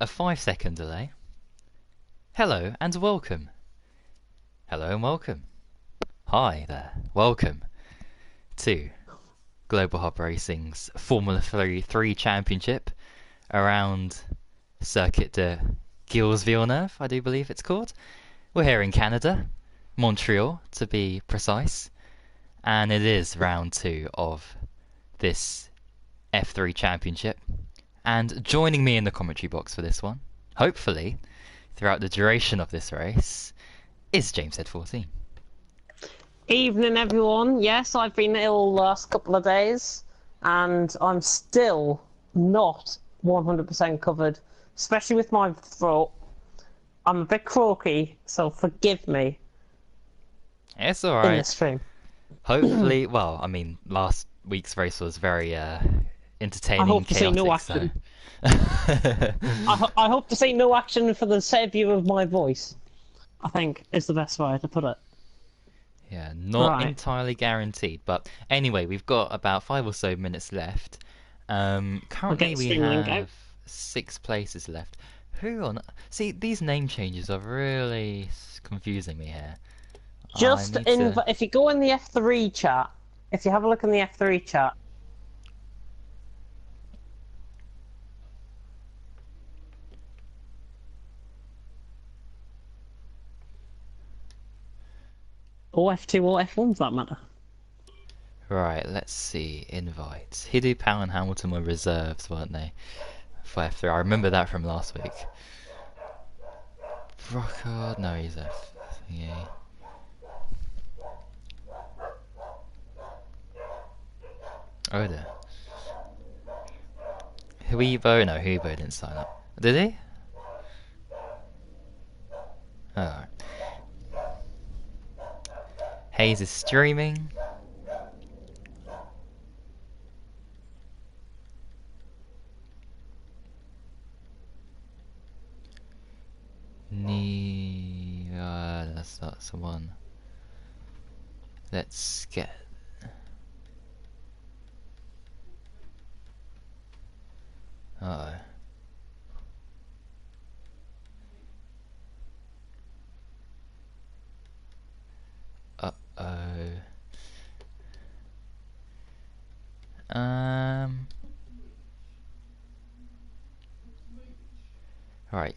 a 5-second delay. Hello and welcome. Hello and welcome. Hi there. Welcome to Global Hub Racing's Formula 3 Championship around Circuit de Gilles Villeneuve, I do believe it's called. We're here in Canada, Montreal to be precise, and it is round 2 of this F3 Championship. And joining me in the commentary box for this one, hopefully, throughout the duration of this race, is James Head 14. Evening, everyone. Yes, I've been ill the last couple of days, and I'm still not 100% covered, especially with my throat. I'm a bit croaky, so forgive me. It's alright. In the stream. Hopefully, well, I mean, last week's race was very entertaining, I hope to see no chaotic, action. I hope to see no action for the savior of my voice, I think is the best way to put it. Yeah, not entirely guaranteed, but anyway, we've got about 5 or so minutes left. Currently we have 6 places left. Who on... See, these name changes are really confusing me here. Just if you go in the F3 chat, if you have a look in the F3 chat. Or F2 or F1 for that matter. Right, let's see. Invites. Hiddu, Powell and Hamilton were reserves, weren't they? For F3. I remember that from last week. Brockhard, no, he's F3. Oh dear. Huibo? No, Huibo didn't sign up. Did he? Alright. Hayes is streaming. That's not someone. Let's get... Uh-oh. Alright.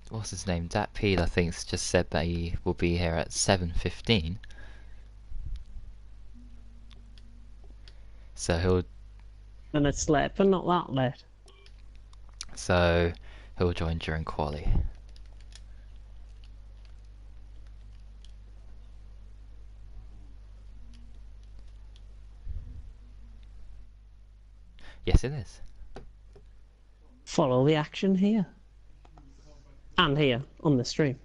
What's his name? Dat Peel, I think, just said that he will be here at 7:15. So he'll... Minutes late, but not that late. So he'll join during quali. Yes, it is. Follow the action here. And here, on the stream.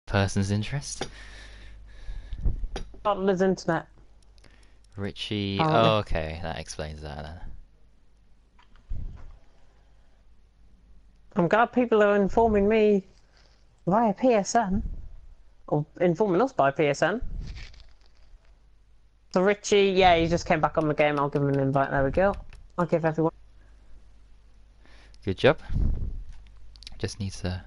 Person's interest. Butler's internet. Richie. Oh, okay, that explains that then. I'm glad people are informing me via PSN, or informing us by PSN. So Richie, yeah, he just came back on the game. I'll give him an invite. There we go. I'll give everyone. Good job. Just need to...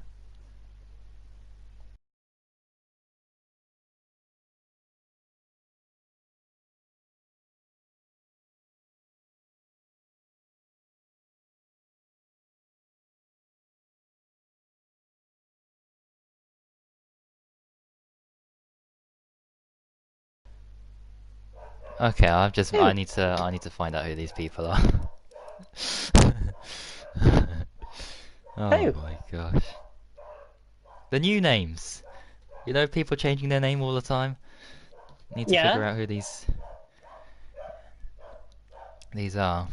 Okay, I need to find out who these people are. Oh my gosh. The new names. You know, people changing their name all the time. Need to figure out who these... These are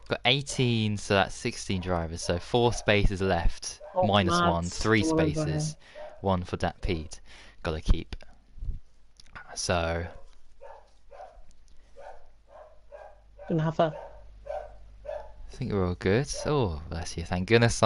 got 18, so that's 16 drivers. So 4 spaces left, Oh, minus one, mads. 3 spaces, one for that Pete. Gotta keep. So Gonna have a. I think we're all good. Oh, bless you. Thank goodness.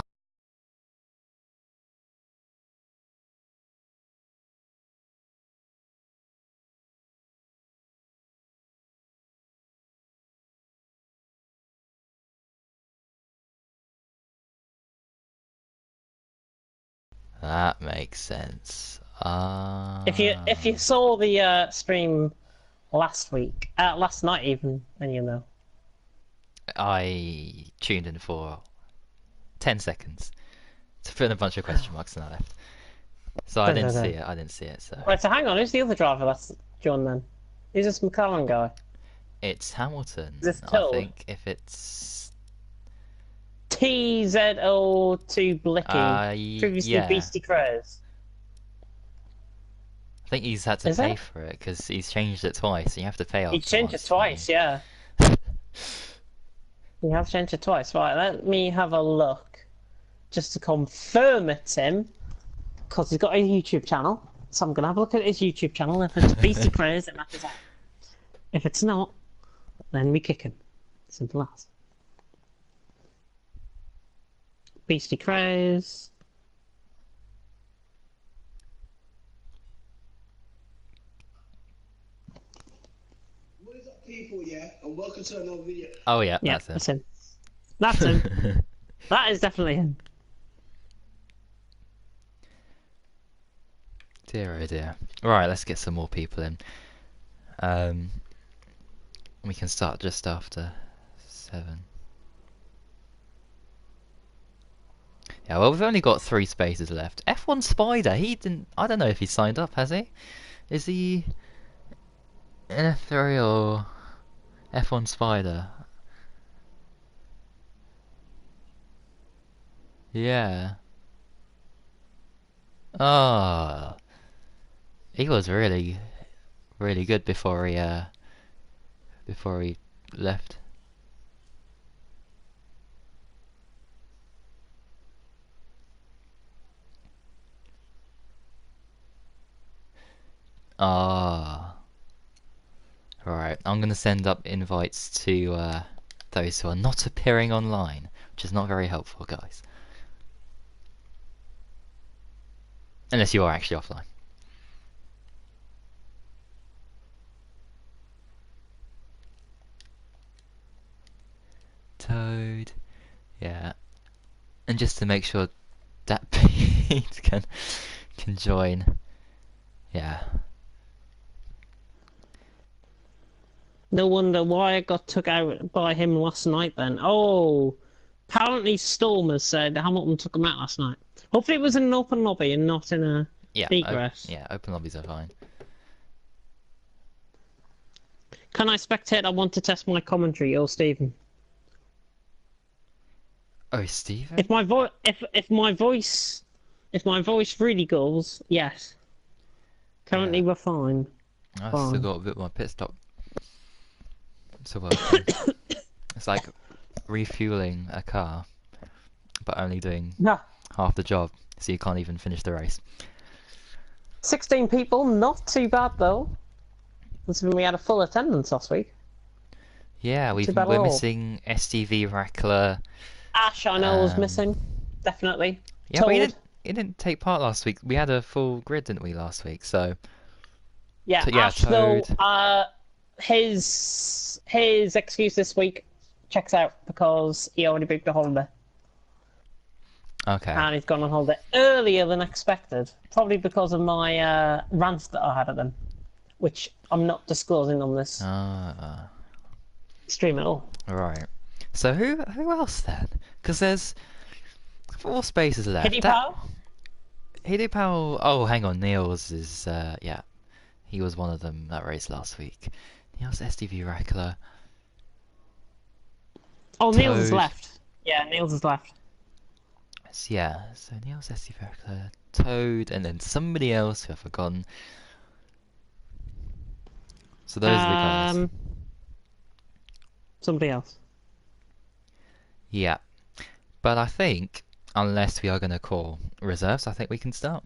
That makes sense. If you saw the stream last week, last night even, then you know. I tuned in for 10 seconds to put in a bunch of question marks and I left. So I didn't see it. I didn't see it. So Right, so hang on. Who's the other driver? That's John then. Who's this McLaren guy? it's Hamilton. Is this I Toad? think if it's TZO2 Blicky, previously yeah. Beastie Crows. I think he's had to Is pay it? for it because he's changed it twice. You have to pay He after changed it once, don't you? twice, yeah. You have changed it twice. Right, let me have a look. Just to confirm it's him. Because he's got a YouTube channel. So I'm going to have a look at his YouTube channel. If it's Beastie Crows, it matters out. If it's not, then we kick him. Simple as. Beastie Crows. What is up, people? Yeah, and welcome to another video. Oh yeah, Yeah, that's that's him. That's him. That is definitely him. Dear oh dear. Right, let's get some more people in. We can start just after 7. Yeah, well, we've only got 3 spaces left. F1 Spider, he didn't. I don't know if he signed up, has he? Is he in F3 or F1 Spider? Yeah. Oh, he was really, really good before he left. Ah, right. I'm gonna send up invites to those who are not appearing online, which is not very helpful, guys. Unless you are actually offline. Toad. Yeah. And just to make sure that Pete can join. Yeah. No wonder why I got took out by him last night then. Oh, apparently Storm has said Hamilton took him out last night. Hopefully it was in an open lobby and not in a Yeah. egress. Yeah. Open lobbies are fine. Can I spectate? I want to test my commentary, or Stephen. Oh, Stephen. If my voice really goes, yes. Currently Yeah. we're fine. I've still Fine. got a bit of my pit stop. So working. It's like refueling a car, but only doing Yeah. half the job, so you can't even finish the race. 16 people, not too bad though. Considering we had a full attendance last week. Yeah, Too bad at we're all. missing STV Rackler. Ash, I know, was missing. Definitely. Yeah, but Toad. he didn't take part last week. We had a full grid, didn't we, last week? So Yeah, yeah, Ash though, Toad. his excuse this week checks out because he already booked a holiday. Okay. And he's gone on holiday earlier than expected. Probably because of my rants that I had at them. Which I'm not disclosing on this stream at all. Right. So who else then? Because there's 4 spaces left. Hitty Pow? Hitty Powell. Oh, hang on. Niels is yeah. He was one of them that race last week. Niels, STV Rackler. Oh, Niels is Toad. left. Yeah, Niels is left. Yeah, so Niels, STV Rackler, Toad, and then somebody else who I've forgotten. So those are the guys. somebody else. Yeah. But I think, unless we are going to call reserves, I think we can start.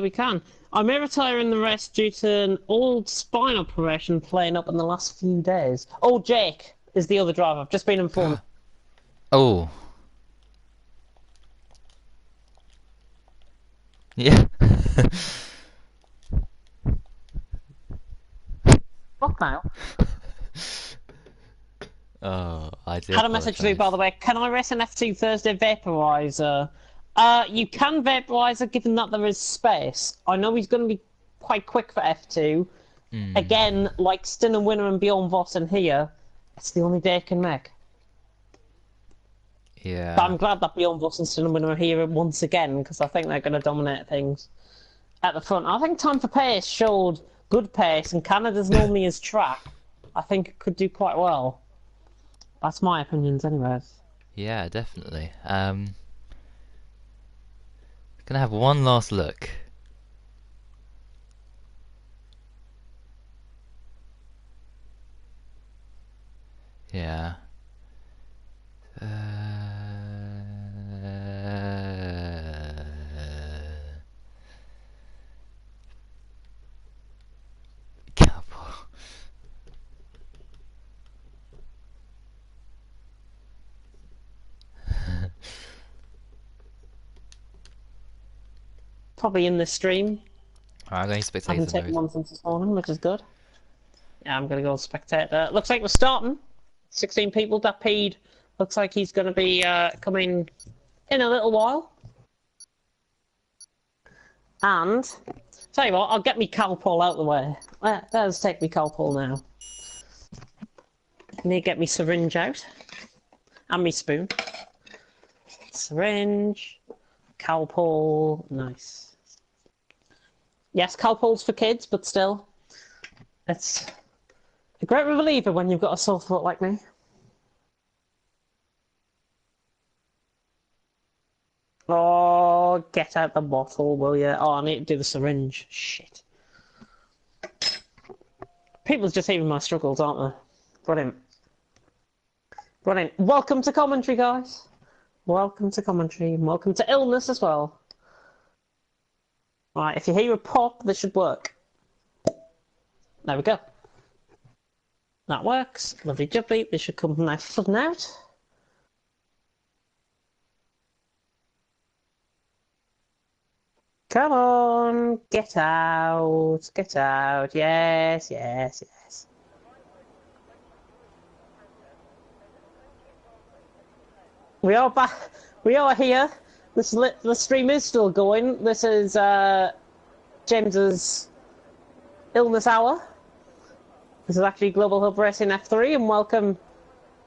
We can. I may retire in the rest due to an old spine operation playing up in the last few days. Oh, Jake is the other driver. I've just been informed. Oh. Yeah. Fuck now. Oh, I do. Had a message for you, by the way. Can I race an F2 Thursday vaporizer? You can vaporizer given that there is space. I know he's going to be quite quick for F2. Again, like Stinner Winner and Bjorn Vossen here, it's the only day it can make. Yeah. But I'm glad that Bjorn Vossen and Stinner Winner are here once again, because I think they're going to dominate things at the front. I think Time for Pace showed good pace, and Canada's normally his track. I think it could do quite well. That's my opinions, anyways. Yeah, definitely. Gonna have one last look. Yeah. Cowboy. Probably in this stream. Alright, I'm going I spectator haven't taken mode. one since this morning, which is good. Yeah, I'm going to go spectator. Looks like we're starting. 16 people. That paid. Looks like he's going to be coming in a little while. And, tell you what, I'll get me Calpol out of the way. Let's take me Calpol now. Need to get me syringe out. And me spoon. Syringe. Calpol. Nice. Yes, Calpol's for kids, but still. It's a great reliever when you've got a sore throat like me. Oh, get out the bottle, will you? Oh, I need to do the syringe. Shit. People's just hearing my struggles, aren't they? Brilliant. Brilliant. Welcome to commentary, guys. Welcome to commentary, and welcome to illness as well. Right, if you hear a pop, this should work. There we go. That works. Lovely jubbly. This should come nice flooding out. Come on, get out, get out. Yes, yes, yes. We are back. We are here. The stream is still going. This is James's illness hour. This is actually Global Hub Racing F3, and welcome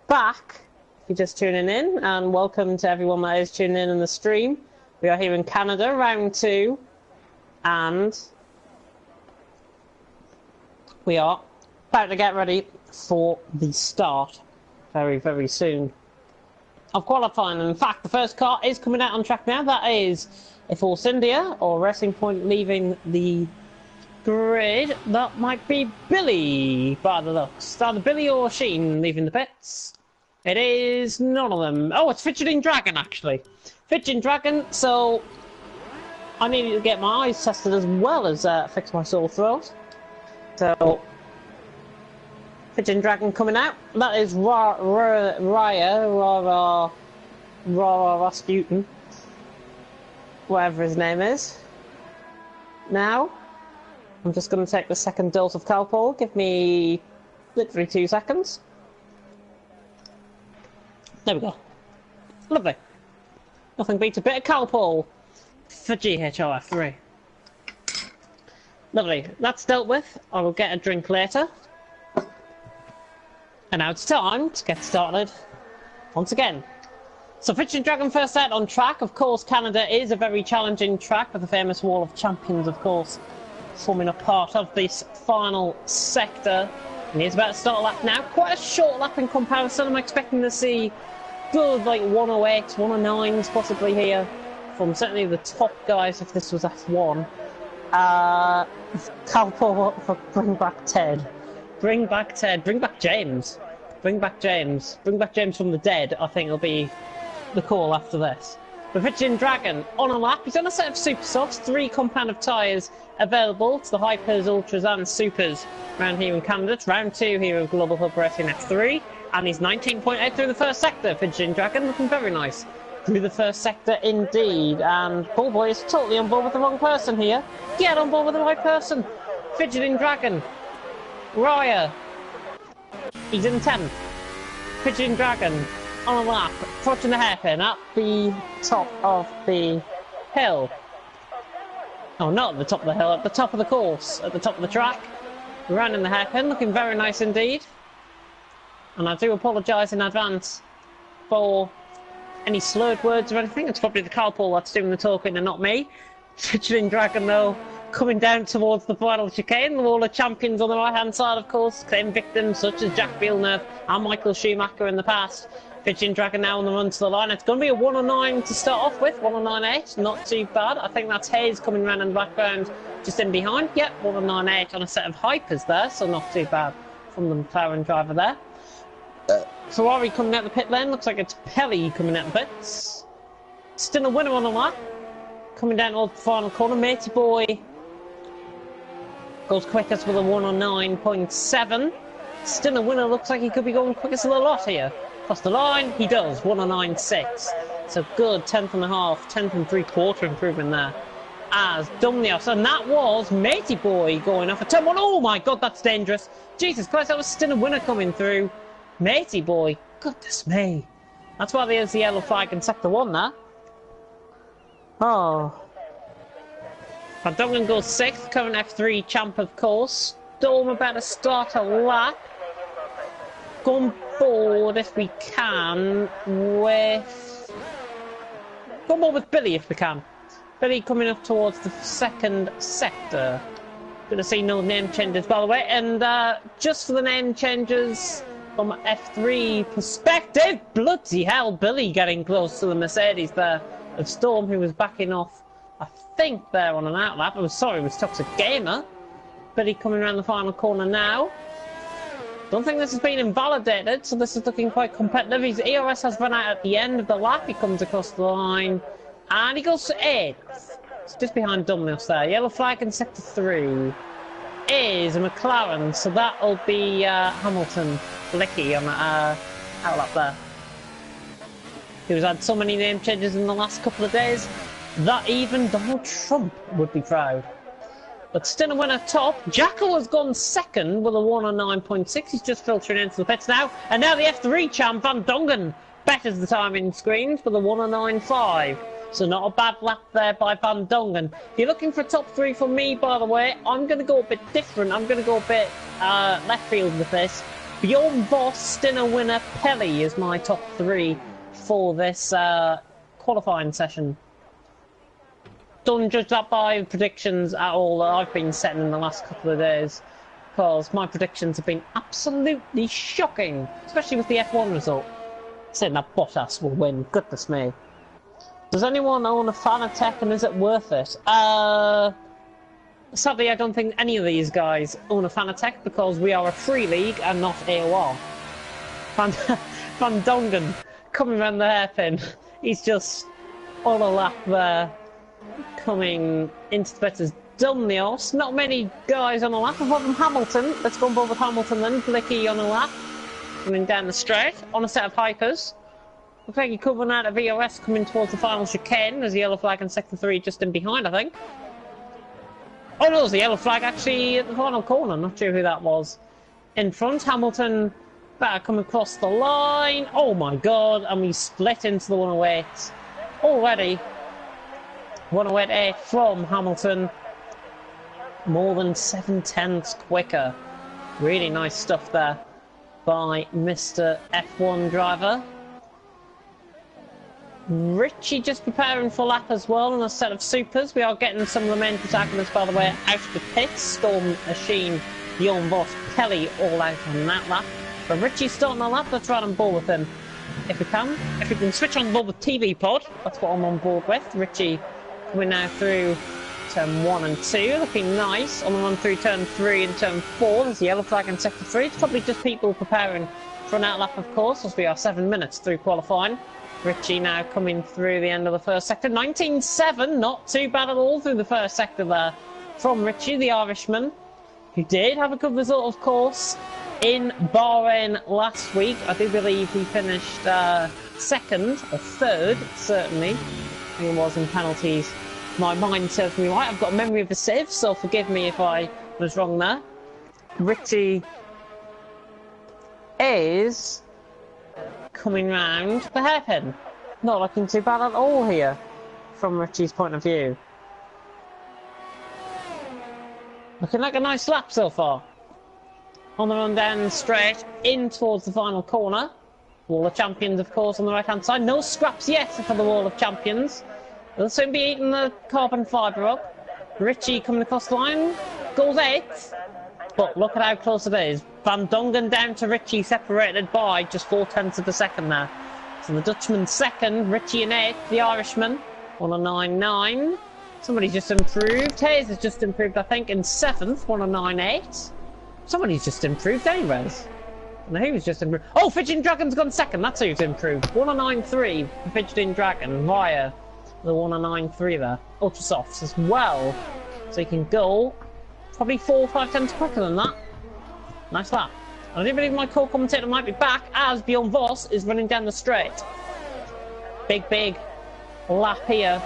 back if you're just tuning in, and welcome to everyone that is tuning in the stream. We are here in Canada, round 2, and we are about to get ready for the start very, very soon of qualifying. And in fact, the first car is coming out on track now. That is a Force India or Racing Point leaving the grid. That might be Billy by the looks. Either Billy or Sheen leaving the pits. It is none of them. Oh, it's Fidgeting Dragon actually. Fidgeting Dragon, so I needed to get my eyes tested as well as fix my sore throat. So Fidgeting Dragon coming out. That is Raya Rasputin, whatever his name is. Now, I'm just going to take the second dose of Calpol. Give me literally 2 seconds. There we go. Lovely. Nothing beats a bit of Calpol for GHR 3. Lovely. That's dealt with. I will get a drink later. And now it's time to get started once again. So Fidgeting Dragon first out on track. Of course, Canada is a very challenging track with the famous Wall of Champions, of course, forming a part of this final sector. And he's about to start a lap now. Quite a short lap in comparison. I'm expecting to see good like 108s, 109s possibly here from certainly the top guys if this was F1. Calpol for bring back Ted. Bring back Ted. Bring back James. Bring back James. Bring back James from the dead, I think will be the call after this. The Pigeon Dragon on a lap. He's on a set of super softs, 3 compound of tyres available to the Hypers, Ultras and Supers around here in Canada. It's round 2 here of Global Hub Racing F3. And he's 19.8 through the first sector. Pigeon Dragon looking very nice through the first sector indeed. And Bullboy is totally on board with the wrong person here. Get on board with the right person. Fidgeting Dragon. Raya. He's in 10th. Pigeon Dragon on a lap, approaching the hairpin at the top of the hill. Oh, not at the top of the hill, at the top of the course, at the top of the track. Rounding the hairpin, looking very nice indeed. And I do apologise in advance for any slurred words or anything. It's probably the carpool that's doing the talking and not me. Fidgeting Dragon, though, coming down towards the final chicane. The Wall of Champions on the right-hand side, of course. Claim victims such as Jack Villeneuve and Michael Schumacher in the past. Fidgeting Dragon now on the run to the line. It's going to be a 109 to start off with. 109.8, not too bad. I think that's Hayes coming around in the background, just in behind. Yep, 109.8 on a set of Hypers there, so not too bad from the McLaren driver there. Ferrari coming out the pit lane. Looks like it's Pelly coming out the pits. Still a winner on the lap. Coming down towards the final corner. Matey Boy goes quickest with a 109.7. Still a winner. Looks like he could be going quickest of the lot here. Across the line, he does. 109.6. So good 10th and a half, 10th and 3/4 improvement there. As Dumnios, and that was Matey Boy going off a turn 1. Oh my god, that's dangerous. Jesus Christ, that was still a winner coming through. Matey Boy, goodness me. That's why there's the yellow flag in sector 1 there. Oh. Van Dongen goes 6th, current F3 champ of course. Storm about to start a lap. Go on board if we can with... Go on board with Billy if we can. Billy coming up towards the second sector. Gonna see no name changes by the way, and just for the name changes from F3 perspective, bloody hell, Billy getting close to the Mercedes there of Storm, who was backing off, I think, there on an outlap. I'm sorry, it was Toxic Gamer. Billy coming around the final corner now. Don't think this has been invalidated, so this is looking quite competitive. His ERS has run out at the end of the lap. He comes across the line, and he goes to 8th. It's just behind Dumnios there. Yellow flag in sector 3 is a McLaren, so that'll be Hamilton Blicky on that outlap there. Who's had so many name changes in the last couple of days that even Donald Trump would be proud. But still a winner top. Jackal has gone 2nd with a 109.6. He's just filtering into the pits now. And now the F3 champ, Van Dongen, betters the timing screens with a 109.5. So not a bad lap there by Van Dongen. If you're looking for top 3 for me, by the way, I'm going to go a bit different. I'm going to go a bit left field with this. Bjorn Voss, Stinner winner, Pelly is my top 3 for this qualifying session. Don't judge that by predictions at all that I've been setting in the last couple of days, because my predictions have been absolutely shocking, especially with the F1 result. Saying that Bottas will win, goodness me. Does anyone own a Fanatec and is it worth it? Sadly, I don't think any of these guys own a Fanatec because we are a free league and not AOR. Van Dongen coming around the hairpin. He's just on a lap there. Coming into the pits as Dumnios. Not many guys on a lap apart from Hamilton. Let's go on board with Hamilton then. Blicky on a lap. Coming down the straight on a set of Hypers. Looks like he could run out of ERS coming towards the final chicane. There's a yellow flag in sector 3 just in behind, I think. Oh no, there's a yellow flag actually at the final corner. Not sure who that was. In front, Hamilton better come across the line. Oh my god, and we split into the 108 already. 108 from Hamilton. More than 7/10 quicker. Really nice stuff there by Mr. F1 driver. Richie just preparing for lap as well on a set of supers. We are getting some of the main protagonists, by the way, out of the pits. Storm, Asheen, Bjorn Voss, Pelly all out on that lap. But Richie's starting the lap. Let's run on board with him if we can. If we can switch on board with TV Pod, that's what I'm on board with. Richie coming now through Turn 1 and 2, looking nice. On the run through turn 3 and turn 4, there's a yellow flag in sector 3. It's probably just people preparing for an outlap, of course, as we are 7 minutes through qualifying. Richie now coming through the end of the first sector. 19.7, not too bad at all through the first sector there from Richie, the Irishman, who did have a good result, of course, in Bahrain last week. I do believe he finished second or third, certainly. I think it was in penalties. My mind serves me right. I've got a memory of a sieve, so forgive me if I was wrong there. Richie is coming round the hairpin. Not looking too bad at all here, from Richie's point of view. Looking like a nice lap so far. On the run down straight, in towards the final corner. Wall of Champions, of course, on the right-hand side. No scraps yet for the Wall of Champions. They'll soon be eating the carbon fibre up. Richie coming across the line. Goes 8th. But look at how close it is. Van Dongen down to Richie, separated by just 0.4 of a second there. So the Dutchman second, Richie in 8th, the Irishman 109.9. Somebody's just improved. Hayes has just improved, I think, in 7th, 109.8. Somebody's just improved anyways. And he was just improved. Oh, Fidgeting Dragon's gone second. That's who's improved. 109.3 for Fidgeting Dragon via the 109.3 there. Ultra Softs as well. So he can go probably 4 or 5 tenths quicker than that. Nice lap. I do believe my co-commentator might be back as Bjorn Voss is running down the straight. Big lap here.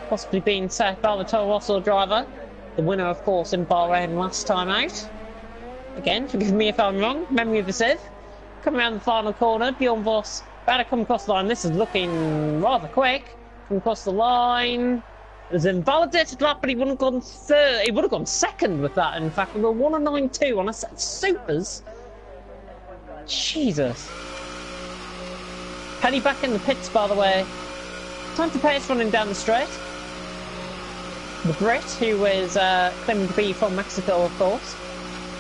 Possibly being set by the Toro Rosso driver. The winner, of course, in Bahrain last time out. Again, forgive me if I'm wrong. Memory of the sieve. Coming around the final corner. Bjorn Voss about to come across the line. This is looking rather quick. Come across the line. There's an invalidated lap, but he wouldn't have gone third. He would have gone second with that, in fact, with a 109.2 on a set of supers. Jesus. Penny back in the pits, by the way. Time to pace running down the straight. The Brit, who is claiming to be from Mexico, of course.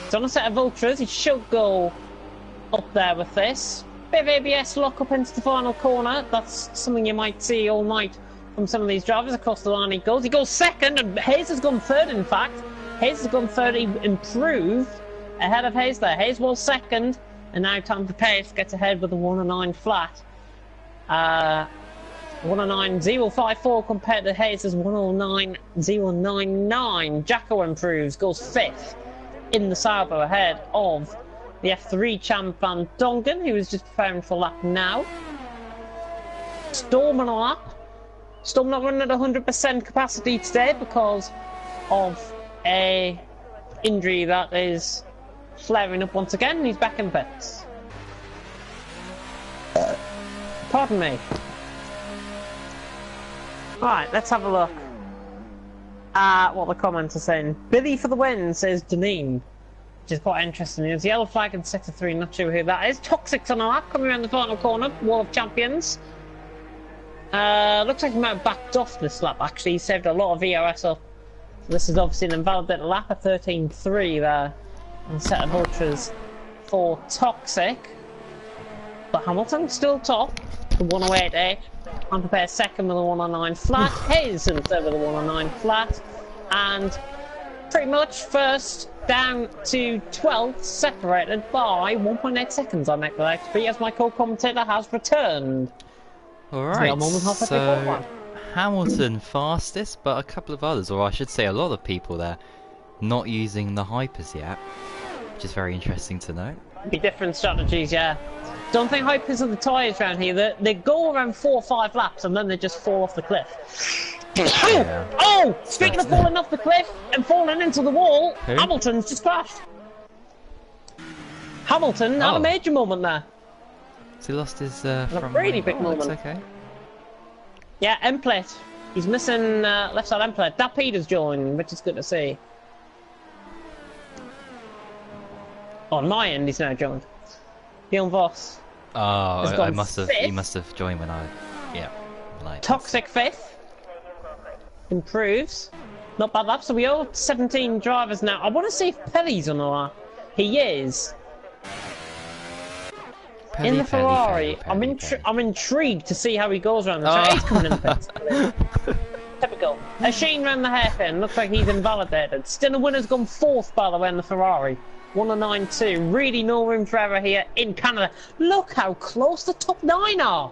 It's on a set of ultras. He should go up there with this. Bit of ABS lock up into the final corner. That's something you might see all night from some of these drivers. Across the line he goes. He goes second, and Hayes has gone third, in fact. Hayes has gone third. He improved ahead of Hayes there. Hayes was second, and now time to pace gets ahead with a 109 flat. 109.054 compared to Hayes' 109.099. Jacko improves, goes 5th in the Sauber ahead of the F3 champ Van Dongen, who is just preparing for a lap now. Storm on a lap. Storm not running at 100% capacity today because of a injury that is flaring up once again. He's back in pits. Pardon me. Right, let's have a look at what the comments are saying. Billy for the win, says Deneen, which is quite interesting. There's yellow flag in sector 3, not sure who that is. Toxic's on a lap, coming around the final corner, Wall of Champions. Looks like he might have backed off this lap, actually. He saved a lot of VRS up. So this is obviously an invalidated lap, a 13.3 there. And a set of ultras for Toxic. But Hamilton still top, the 108.8. I'm prepared second with a 109 flat. Hayes in third with a 109 flat. And pretty much first down to 12th, separated by 1.8 seconds, I make that XP, as my co-commentator has returned. Alright, so Hamilton fastest, but a couple of others, or I should say a lot of people there, not using the hypers yet, which is very interesting to note. Be different strategies, yeah. Don't think hypers are the tyres around here. They go around 4 or 5 laps and then they just fall off the cliff. Yeah. Oh! Speaking of falling off the cliff and falling into the wall, who? Hamilton's just crashed. Hamilton had a major moment there. So he lost his a really big moment. Okay. Yeah, end plate. He's missing left side end plate. Dat Peter's joined, which is good to see. On my end, he's now joined. Bjorn Voss. Oh, he must have joined when I. Yeah. Like Toxic 5th. Improves. Not bad lap. So we all 17 drivers now. I want to see if Pelly's on the lap. He is. Pelly, in the Ferrari. Pelly. I'm intrigued to see how he goes around the track. He's coming in the pits. Typical. A Sheen ran the hairpin. Looks like he's invalidated. Still a winner's gone 4th, by the way, in the Ferrari. 109.2. Really no room for error here in Canada. Look how close the top 9 are.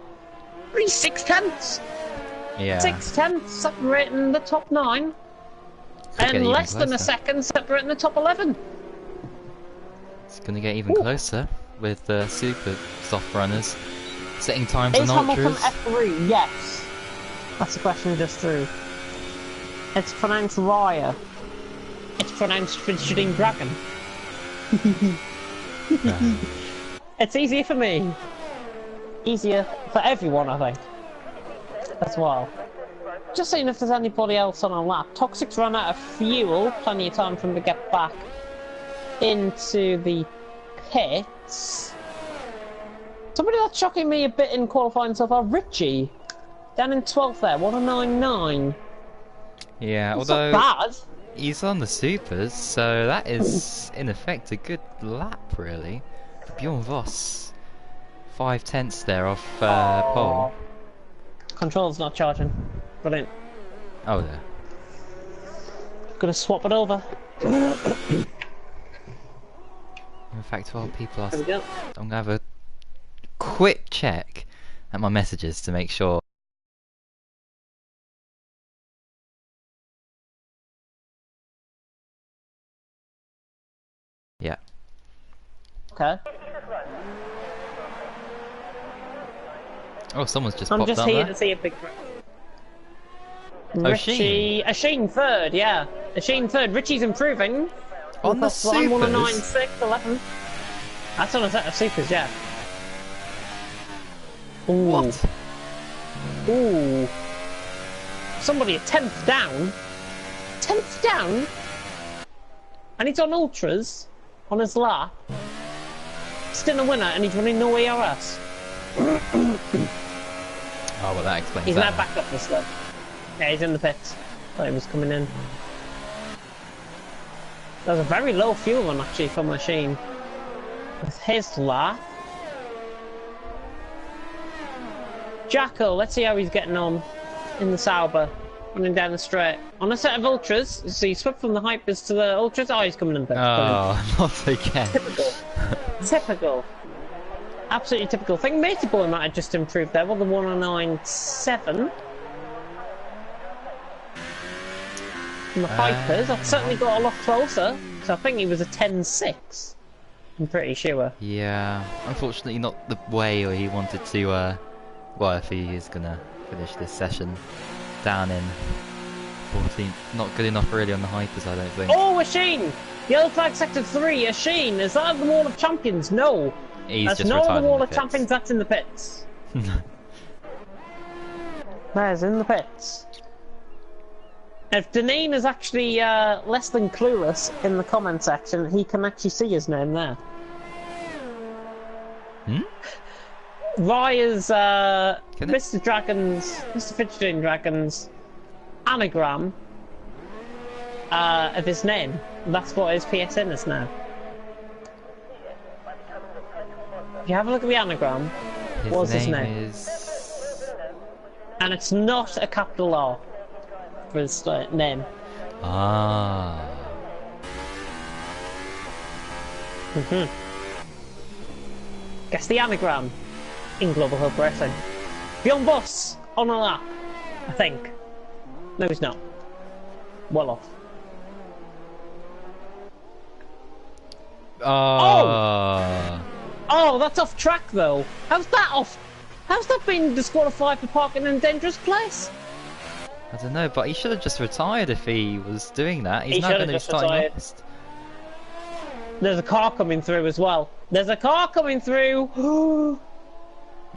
Really 6/10. Yeah. 6/10 separating the top 9. And less than a second separating the top 11. It's going to get even closer with the super soft runners. Setting times Is on Hamilton ultras. F3? Yes. That's the question we just threw. It's pronounced Raya. It's pronounced Fidgeting Dragon. It's easier for me. Easier for everyone, I think. As well. Just seeing if there's anybody else on a lap. Toxic's run out of fuel. Plenty of time for him to get back into the pits. Somebody that's shocking me a bit in qualifying so far, Richie. Down in 12th there, 109.9. Yeah, That's although not bad. he's on the supers, so that is in effect a good lap, really. For Bjorn Voss, 5/10 there off pole. Control's not charging. Brilliant. Oh, there. Gonna swap it over. In fact, while people are, There we go. I'm gonna have a quick check at my messages to make sure. Yeah. Okay. Oh, someone's just I'm popped just up here there. to see a big. Oh, Richie, a Sheen 3rd, yeah. A Sheen 3rd. Richie's improving. On the supers? 109.6, 11. That's on a set of supers, yeah. Ooh. What? Ooh. Somebody a 10th down. 10th down? And he's on ultras on his lap. Still a winner and he's running no ARS. Oh, well, that explains He's that. now back up this stuff. Yeah, he's in the pits. Thought he was coming in. There's a very low fuel run actually for Machine. With his lap. Jacko, let's see how he's getting on in the Sauber. Running down the straight. On a set of ultras, so he swept from the hypers to the ultras. Oh, he's coming in there. Oh, not again. Typical. Typical. Absolutely typical. I think Matey Boy might have just improved there. Well, the 109.7. And the hypers, I've certainly got a lot closer. So I think he was a 10.6. I'm pretty sure. Yeah, unfortunately not the way he wanted to, well, if he is gonna finish this session down in 14th. Not good enough really on the hypers, I don't think. Oh, a Sheen! Yellow flag sector 3, a Sheen! Is that the Wall of Champions? No! He's That's just not retired the in Wall the of pits. Champions, that's in the pits. There's in the pits. If Deneen is actually less than clueless in the comment section, he can actually see his name there. Hmm? Raya's Can it? Mr. Dragon's, Mr. Fidgeting Dragon's anagram of his name. That's what his PSN is now. If you have a look at the anagram, what's his name? Is... And it's not a capital R for his name. Ah. Guess the anagram in Global Hub Racing. Bjorn Boss on a lap, I think. No, he's not. Well off. Oh, that's off track though. How's that off? How's that been disqualified for parking in a dangerous place? I don't know, but he should have just retired if he was doing that. He's He not should going have to be just starting retired. last. There's a car coming through as well. There's a car coming through. Oh,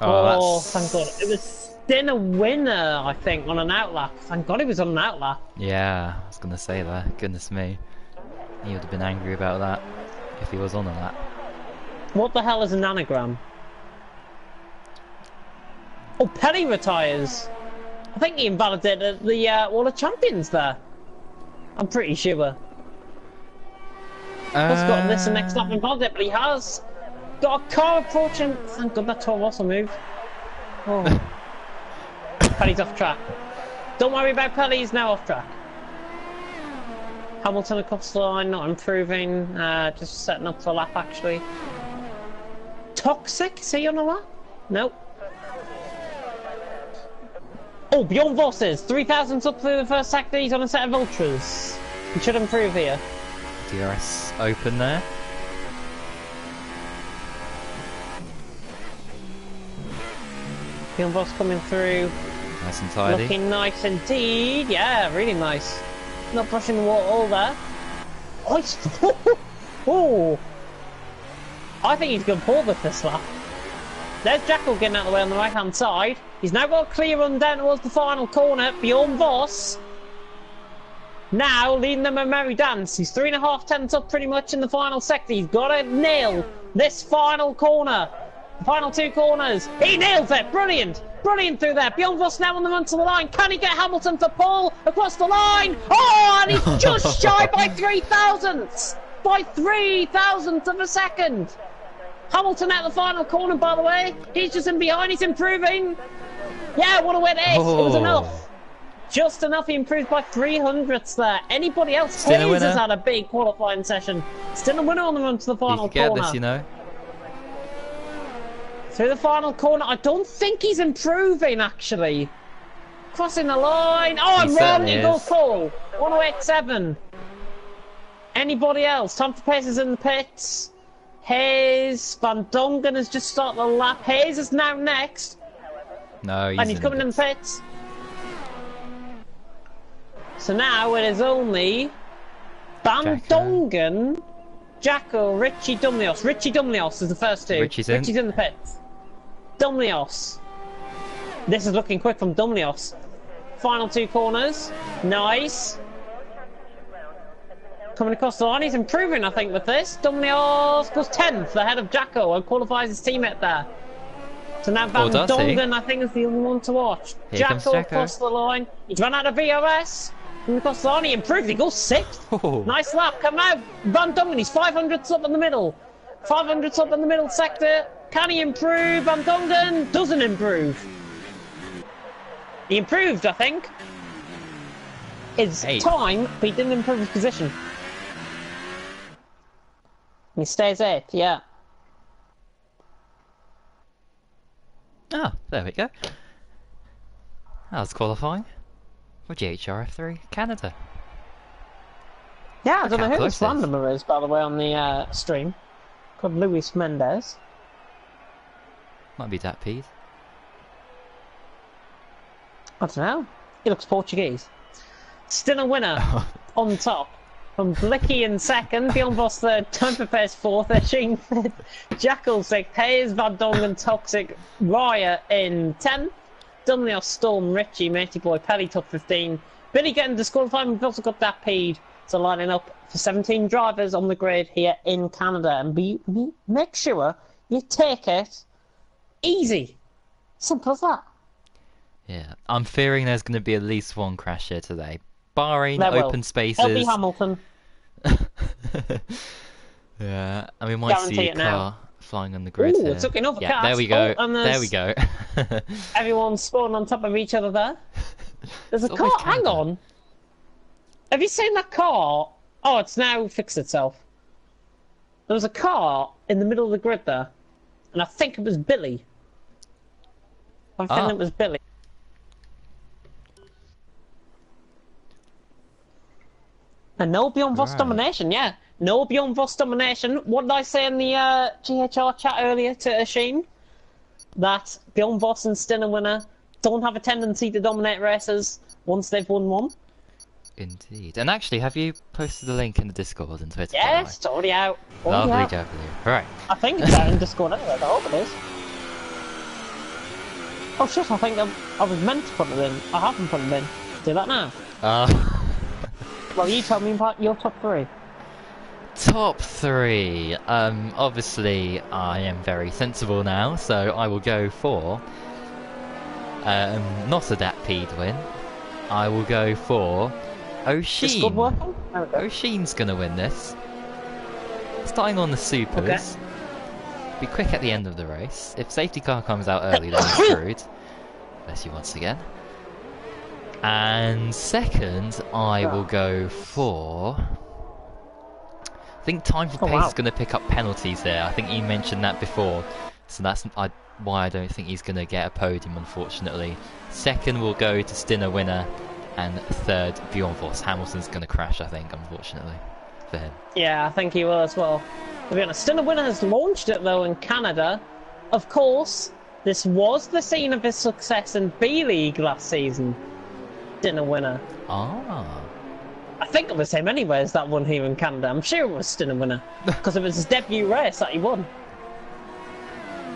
that's... thank God. It was still a winner, I think, on an outlap. Thank God he was on an outlap. Yeah, I was going to say that. Goodness me. He would have been angry about that if he was on a lap. What the hell is an anagram? Oh, Perry retires. I think he invalidated the Wall of Champions there. I'm pretty sure. He's got this and next lap invalidated, but he has got a car approaching. Thank God that Toro also moved. Oh. Perry's off track. Don't worry about Pelly, he's now off track. Hamilton across the line, not improving, just setting up for a lap actually. Toxic, is he on a lap? Nope. Oh, Bjorn Voss is 3,000 up through the first sector, he's on a set of ultras. He should improve here. DRS open there. Bjorn Voss coming through. Nice and tidy. Looking nice indeed, yeah, really nice. Not brushing the water all there. Oh, I think he's going to pull with this lap. There's Jackal getting out of the way on the right hand side. He's now got a clear run down towards the final corner. Bjorn Voss now leading them a merry dance. He's 3.5 tenths up pretty much in the final sector. He's got to nail this final corner. The final 2 corners. He nails it. Brilliant. Brilliant through there. Bjorn Voss now on the run to the line. Can he get Hamilton for Paul across the line? Oh, and he's just shy by 3 thousandths. By 3 thousandths of a second. Hamilton at the final corner, by the way. He's just in behind. He's improving. Yeah, what a wet ace. Oh. It was enough. Just enough. He improved by 300ths there. Anybody else? Still a Hayes has winner. had a big qualifying session. Still a winner on the run to the You final can get corner. this, you know. Through the final corner. I don't think he's improving, actually. Crossing the line. Oh, and certainly Rodney goes is. Paul. 108.7. Anybody else? Time for paces in the pits. Hayes. Van Dongen has just started the lap. Hayes is now next. No, And he's coming in the pits. So now it is only Van Dongen, Jacko, Richie Dumlios. Richie Dumlios is the first 2. Richie's in. Richie's in the pits. Dumlios. This is looking quick from Dumlios. Final 2 corners. Nice. Coming across the line, he's improving, I think, with this. Dumlios goes 10th ahead of Jacko and qualifies his teammate there. So now Van does he? Dongen, I think, is the only one to watch. Here comes Jacko. Across the line. He's run out of VRS. Coming across the line, he improved. He goes 6th. Oh. Nice lap. Come out. Van Dongen, he's 500ths up in the middle. 500ths up in the middle sector. Can he improve? Van Dongen doesn't improve. He improved, I think. It's 8th. time, but he didn't improve his position. He stays 8th, yeah. Oh, there we go. That was qualifying for GHR F3 Canada. Yeah, I don't know who close this randomer is, by the way, on the stream. Called Luis Mendez. Might be that Pete. I don't know. He looks Portuguese. Still a winner on top. From Blicky in 2nd, Bjorn Voss 3rd, Time for Pace 4th, Sheen 5th, Jackal 6th, Hayes, Van Dongen, Toxic, Raya in 10th, Dumlios, Storm, Richie, Matey Boy, Pelly top 15, Billy getting disqualified. We've also got that Pede, so lining up for 17 drivers on the grid here in Canada, and make sure you take it easy. Simple as that. Yeah, I'm fearing there's going to be at least one crash here today. Barring There will. open spaces. It'll be Hamilton. Yeah, and we might Guarantee see a it now. car flying on the grid Ooh, here. it's looking over Yeah, cars. there we go. Oh, and there we go. Everyone's spawning on top of each other there. There's a It's car. always Hang Canada. on. Have you seen that car? Oh, it's now fixed itself. There was a car in the middle of the grid there, and I think it was Billy. I'm thinking it was Billy. And no Bjorn Voss Right. domination, yeah. No Bjorn Voss domination. What did I say in the GHR chat earlier to Asheen? That Bjorn Voss and Stinner winner don't have a tendency to dominate races once they've won one. Indeed. And actually, have you posted the link in the Discord and Twitter? Yes, it's already out. Already Lovely out. jubbly. Right. I think it's out in Discord anyway, I hope it is. Oh shit, I think I was meant to put it in. I haven't put it in. Do that now. Well, you tell me about your top 3. Top 3. Obviously, I am very sensible now, so I will go for not a Datpede win. I will go for Discord O'Sheen. working? There we go. O'Sheen's gonna win this. Starting on the supers. Be quick at the end of the race. If safety car comes out early, then he's screwed. Bless you once again. And second, I will go for... I think time for pace is going to pick up penalties there. I think you mentioned that before. So that's why I don't think he's going to get a podium, unfortunately. Second will go to Stinner winner. And third, Bjorn Voss. Hamilton's going to crash, I think, unfortunately, for him. Yeah, I think he will as well. To be honest, Stinner winner has launched it, though, in Canada. Of course, this was the scene of his success in B-League last season. Stinner winner. Ah. I think it was him anyways that won here in Canada. I'm sure it was Stinner winner. Because it was his debut race that he won.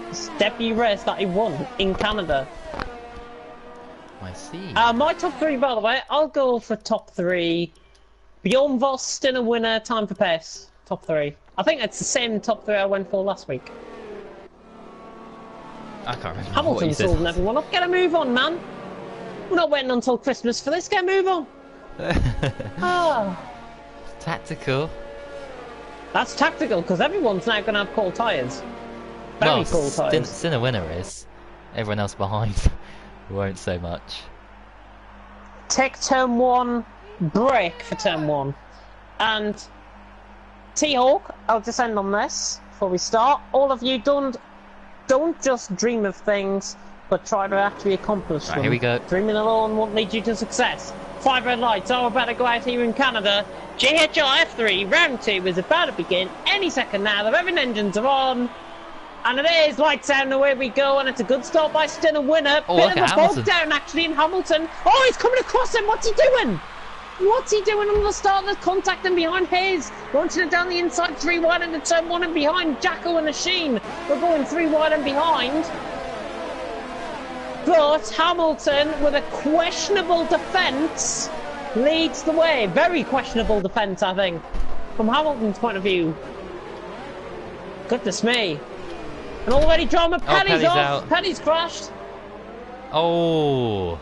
His debut race that he won in Canada. I see. My top three, by the way, I'll go for top three. Bjorn Voss, Stinner winner, time for pace. Top three. I think it's the same top three I went for last week. I can't remember. Hamilton's holding everyone up. Get a move on, man. We're not waiting until Christmas for this. Get a move on. Tactical. That's tactical because everyone's now going to have cold tyres. Very cold tyres. Stinner winner is. Everyone else behind won't so much. Take turn one, brake for turn one. And T-Hawk, I'll just end on this before we start. All of you don't just dream of things, but try to actually accomplish them. Here we go. Dreaming alone won't lead you to success. 5 red lights are about to go out here in Canada. GHR F3 round 2 is about to begin any second now. The revving engines are on. And it is lights out and away we go, and it's a good start by Stinner winner. Oh, Bit of a bog down actually in Hamilton. Oh, he's coming across him. What's he doing? What's he doing on the start? There's contacting behind Hayes. Launching it down the inside, 3 wide into turn 1 and behind. Jacko and Asheen. We're going 3 wide and behind. But Hamilton, with a questionable defence, leads the way. Very questionable defence, I think, from Hamilton's point of view. Goodness me. And already drama, Penny's off. Out. Penny's crashed. Oh.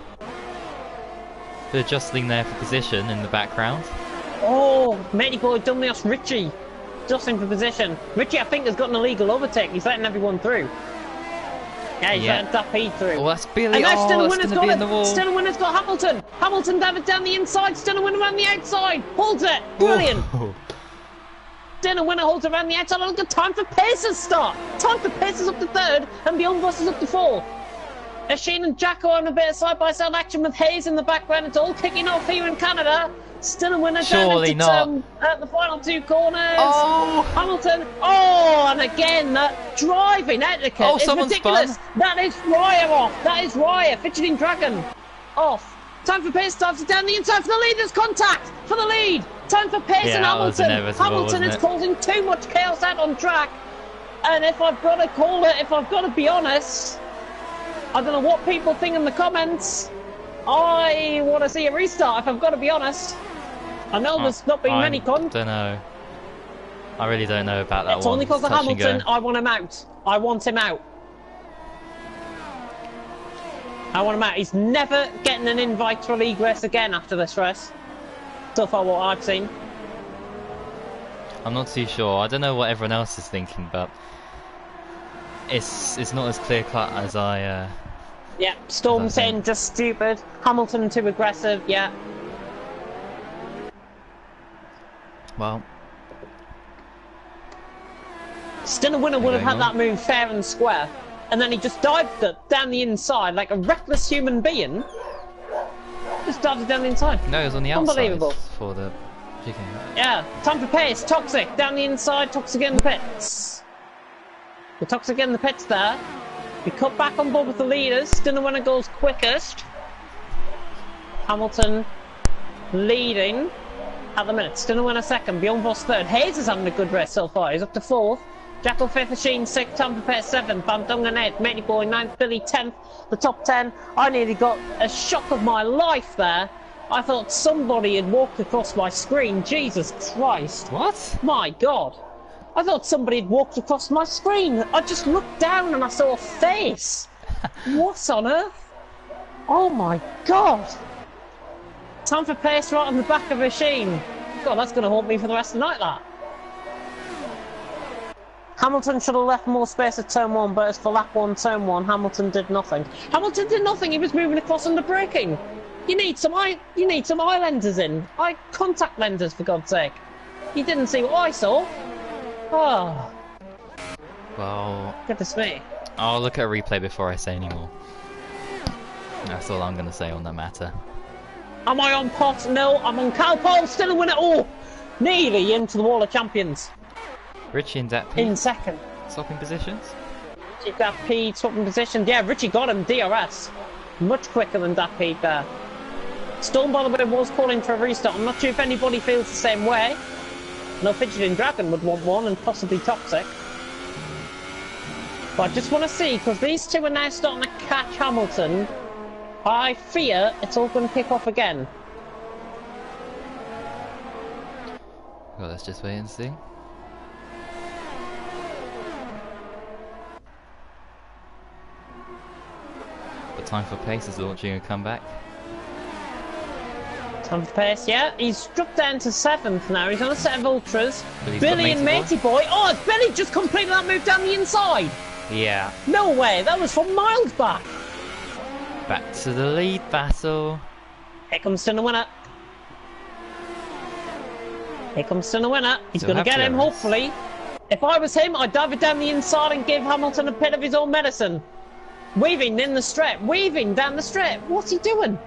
They're jostling there for position in the background. Oh, matey boy done me off Richie. Jostling for position. Richie, I think, has got an illegal overtake. He's letting everyone through. Yeah, he's letting Dappy through. Oh, that's Billy. And now Stinner that's going to be in the wall. Stinner winner's got Hamilton. Hamilton down the inside. Stinner winner around the outside. Holds it. Brilliant. Oh. Stinner winner holds it around the outside. Look at time for paces start. Time for paces up to third. And Bjorn Voss is up to fourth. Asheen and Jacko on a bit of side-by-side action with Hayes in the background. It's all kicking off here in Canada. Stinner winner down into at the final 2 corners. Oh! Hamilton. Oh, and again, that driving etiquette is ridiculous. Spun. That is Ryer off. That is Ryer. Fidgeting Dragon off. Time for pace starts down the inside for the lead. There's contact for the lead. Time for pace and Hamilton. Hamilton is causing too much chaos out on track. And if I've got to call it, if I've got to be honest, I don't know what people think in the comments. I want to see a restart, if I've got to be honest. I know there's not been many I don't know. I really don't know about that one. It's only because of Hamilton. I want him out. I want him out. I want him out. He's never getting an invite to a league race again after this race. So far, what I've seen. I'm not too sure. I don't know what everyone else is thinking, but it's not as clear cut as I. Yeah, Storm saying just stupid. Hamilton too aggressive. Yeah. Well, Stinner winner would have had that move fair and square, and then he just dived it down the inside like a reckless human being. Just dived it down the inside. No, it was on the outside. Unbelievable. For the chicken. Yeah, time for pace. Toxic down the inside. Toxic in the pits. The Toxic in the pits there. We cut back on board with the leaders. Stinner winner goes quickest. Hamilton leading at the minute. Stinner winner second. Bjorn Voss third. Hayes is having a good race so far. He's up to fourth. Jackal fifth. Asheen sixth. Time for pace seventh. Van Dongen eighth. Matey Boy ninth. Billy 10th. The top 10. I nearly got a shock of my life there. I thought somebody had walked across my screen. Jesus Christ. What? My God. I thought somebody had walked across my screen. I just looked down and I saw a face. What on earth? Oh my God. Time for pace right on the back of Asheen. God, that's going to haunt me for the rest of the night, that. Hamilton should have left more space at turn 1, but as for lap 1, turn 1, Hamilton did nothing. Hamilton did nothing. He was moving across under braking. You need some eye lenses in. Eye contact lenses, for God's sake. You didn't see what I saw. Oh. Well, Goodness me. I'll look at a replay before I say any more. That's all I'm going to say on that matter. Am I on pot? No, I'm on Calpol. Still a winner. Oh, nearly into the Wall of Champions. Richie and Datp In second. swapping positions. Richie Datp swapping position. Yeah, Richie got him DRS. Much quicker than Datp there. Storm, by the way, was calling for a restart. I'm not sure if anybody feels the same way. No, Fidgeting Dragon would want one, and possibly Toxic. But I just want to see, because these two are now starting to catch Hamilton. I fear it's all going to kick off again. Well, let's just wait and see. The time for pace is launching a comeback. Time for pace, yeah. He's dropped down to 7th now. He's on a set of ultras. Billy and Matey Boy. Oh, it's Billy just completed that move down the inside. Yeah. No way. That was from miles back. Back to the lead battle. Here comes Stunner Winner. Here comes Stunner Winner. He's going to get him, hopefully. If I was him, I'd dive it down the inside and give Hamilton a bit of his own medicine. Weaving in the straight. Weaving down the straight. What's he doing?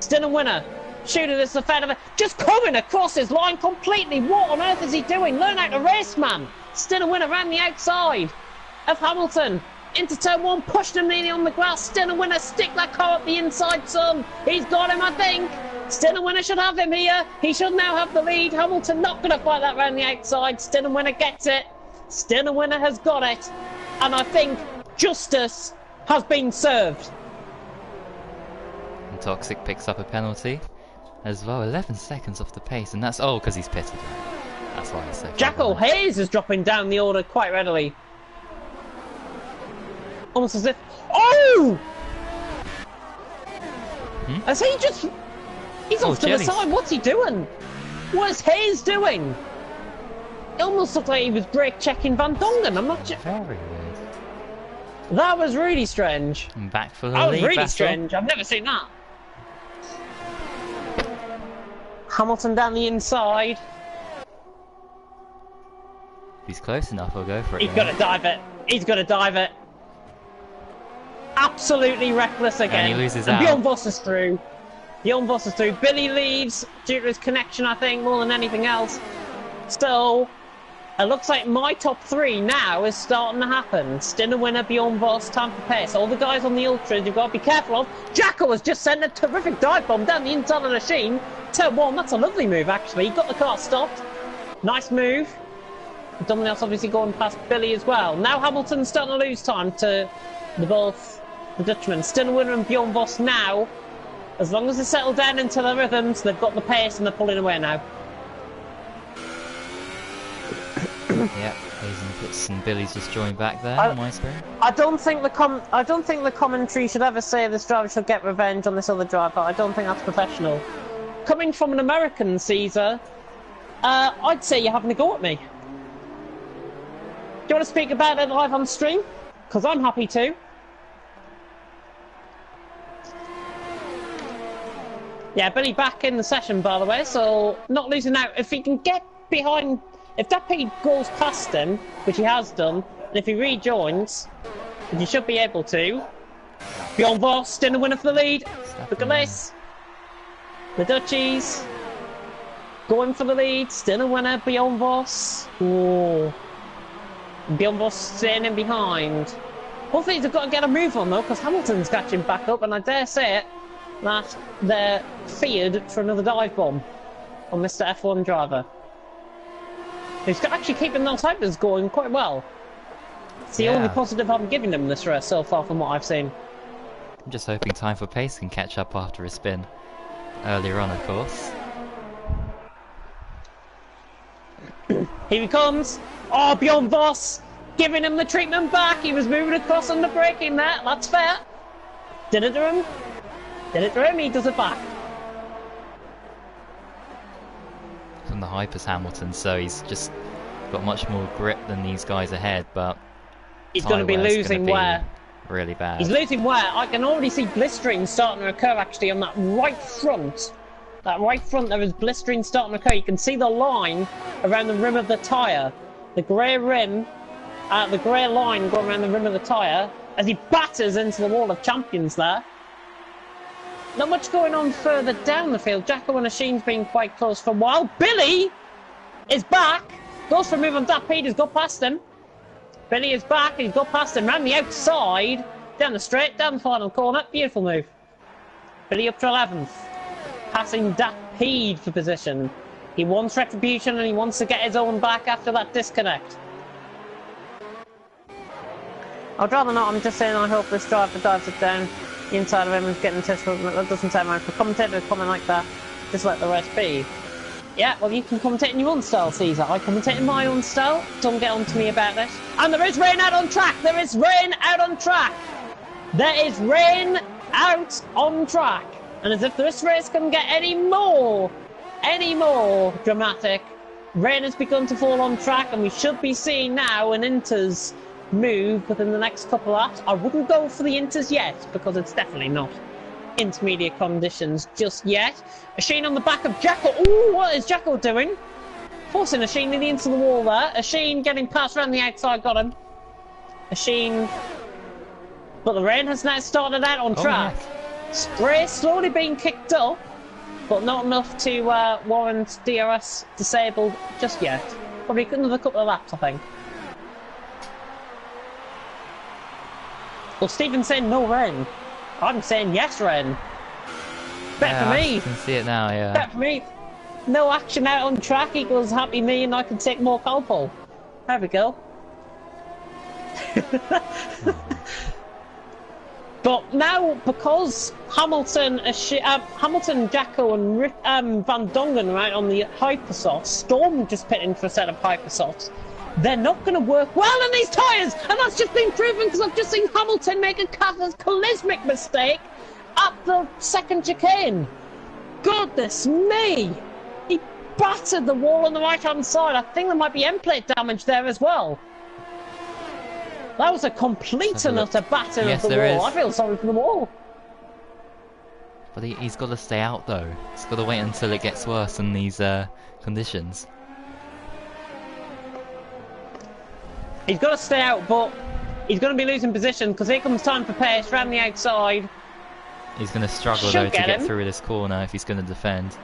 Stunner Winner. Shooter, this is the fan of it. Just coming across his line completely. What on earth is he doing? Learn how to race, man. Stunner Winner around the outside of Hamilton. Into turn 1, pushed him nearly on the grass. Stunner Winner, stick that car up the inside, son. He's got him, I think. Stunner Winner should have him here. He should now have the lead. Hamilton not going to fight that round the outside. Stunner Winner gets it. Stunner Winner has got it. And I think justice has been served. And Toxic picks up a penalty as well. 11 seconds off the pace, and that's all because he's pitted. That's why he's so Jackal Hayes is dropping down the order quite readily. Almost as if... Oh! As he just... He's off to the side. What's he doing? What is Hayes doing? It almost looked like he was brake checking Van Dongen. I'm not sure. Very weird. That was really strange. And back for the That was lead really battle. strange. I've never seen that. Hamilton down the inside. If he's close enough, I'll go for it. He's got to dive it. He's got to dive it. Absolutely reckless again. And he loses and out. Bjorn Voss is through. Bjorn Voss is through. Billy leaves due to his connection, I think, more than anything else. So, it looks like my top 3 now is starting to happen. Stunner Winner, Bjorn Voss, time for pace. All the guys on the ultras you've got to be careful of. Jackal has just sent a terrific dive bomb down the inside of the machine. Turn 1, that's a lovely move actually. He got the car stopped. Nice move. Dominic obviously going past Billy as well. Now Hamilton's starting to lose time to both the Dutchmen. Stunner Winner and Bjorn Voss now. As long as they settle down into their rhythms, they've got the pace and they're pulling away now. Yeah, Hayes and Pitts and Billy's just joined back there on my screen. I don't think the commentary should ever say this driver should get revenge on this other driver. I don't think that's professional. Coming from an American, Caesar, I'd say you're having a go at me. Do you want to speak about it live on stream? Because I'm happy to. Yeah, Billy back in the session, by the way, so not losing out. If he can get behind... If that pig goes past him, which he has done, and if he rejoins, which he should be able to, Bjorn Voss, Stunner Winner for the lead. Look at this. The Dutchies going for the lead. Stunner Winner, Bjorn Voss. Ooh. Bjorn Voss staying in behind. Both these have got to get a move on though, because Hamilton's catching back up, and I dare say it, that they're feared for another dive bomb on Mr. F1 driver. He's actually keeping those hypers going quite well. It's the only positive I'm giving them this race so far from what I've seen. I'm just hoping Time for Pace can catch up after a spin earlier on, of course. Here he comes. Oh, Bjorn Voss giving him the treatment back. He was moving across under braking there. That's fair. Did it to him. Did it to him. He does it back. From the hypers Hamilton, so he's just got much more grip than these guys ahead, but he's going to be losing where really bad. He's losing wear. I can already see blistering starting to occur actually on that right front. That right front, there is blistering starting to occur. You can see the line around the rim of the tyre. The grey rim, the grey line going around the rim of the tyre as he batters into the wall of champions there. Not much going on further down the field. Jacko and Asheen's been quite close for a while. Billy is back. Goes for a move on Dapede. He's got past him. Billy is back. He's got past him. Round the outside. Down the straight. Down the final corner. Beautiful move. Billy up to 11th. Passing Dapede for position. He wants retribution and he wants to get his own back after that disconnect. I'd rather not. I'm just saying I hope this driver dives it down. The inside of him is getting touched with it. That doesn't sound right for a commentator to comment like that. Just let the rest be. Yeah, well, you can commentate in your own style, Caesar. I commentate in my own style. Don't get on to me about it. And there is rain out on track. There is rain out on track. There is rain out on track. And as if this race can get any more dramatic, rain has begun to fall on track, and we should be seeing now an Inters move within the next couple of laps. I wouldn't go for the Inters yet, because it's definitely not intermediate conditions just yet. Asheen on the back of Jacko. Ooh, what is Jacko doing? Forcing Asheen nearly into the wall there. Asheen getting passed around the outside, got him. Asheen. But the rain has now started out on track. Yeah. Spray slowly being kicked up, but not enough to warrant DRS disabled just yet. Probably another couple of laps, I think. Well, Stephen's saying no rain. I'm saying yes rain. Better for me. I can see it now, yeah. Better for me. No action out on track equals happy me, and I can take more Colpole. There we go. But now, because Hamilton, Jacko and Van Dongen are out on the hypersofts, Storm just put in for a set of hypersofts, they're not going to work well in these tyres! And that's just been proven because I've just seen Hamilton make a cataclysmic mistake at the second chicane. Goodness me! He battered the wall on the right-hand side. I think there might be end plate damage there as well. That was a complete and utter batter of the wall. I feel sorry for the wall. But he's got to stay out though. He's got to wait until it gets worse in these conditions. He's got to stay out, but he's going to be losing position because here comes time for pace round the outside. He's going to struggle though to get through this corner if he's going to defend.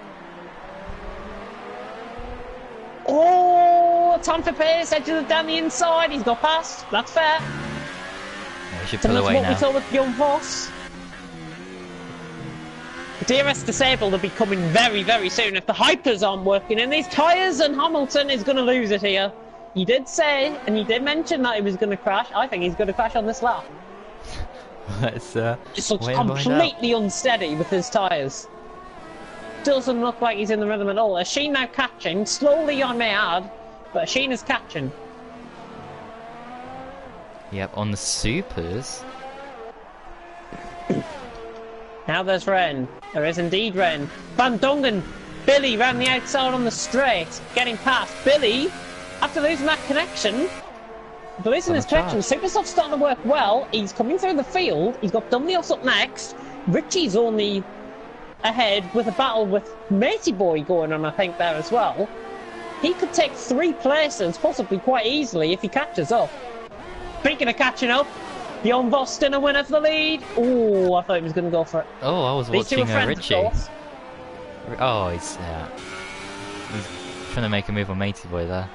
Oh, time for pace, edges down the inside. He's got past. That's fair. Yeah, he should pull away now. What we saw with Young Voss. DRS disabled will be coming very, very soon if the hypers aren't working. And these tyres, and Hamilton is going to lose it here. He did say, and he did mention that he was going to crash. I think he's going to crash on this lap. Just looks completely unsteady with his tyres. Doesn't look like he's in the rhythm at all. Asheen now catching, slowly I may add, but Asheen is catching. Yep, on the supers. Now there's rain. There is indeed rain. Van Dongen, Billy round the outside on the straight, getting past. Billy, after losing that connection, losing his connection, Supersoft's starting to work well. He's coming through the field. He's got Dumlios up next. Richie's only ahead with a battle with Matey Boy going on, I think, there as well. He could take 3 places, possibly quite easily, if he catches up. Speaking of catching up, Bjorn Boston a winner for the lead. Oh, I thought he was going to go for it. Oh, I was watching Richie. Oh, he's trying to make a move on Matey Boy there.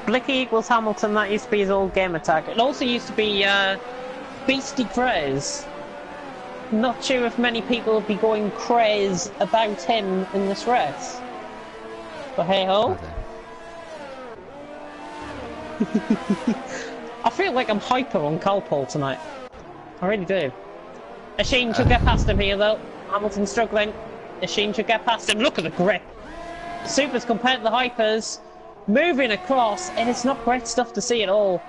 Blicky equals Hamilton, that used to be his old gamer tag. It also used to be Beastie Craze. Not sure if many people will be going craze about him in this race. But hey ho. I feel like I'm hyper on Colpole tonight. I really do. Asheen should get past him here though. Hamilton's struggling. Asheen should get past him. Look at the grip. Supers compared to the hypers. Moving across, and it's not great stuff to see at all.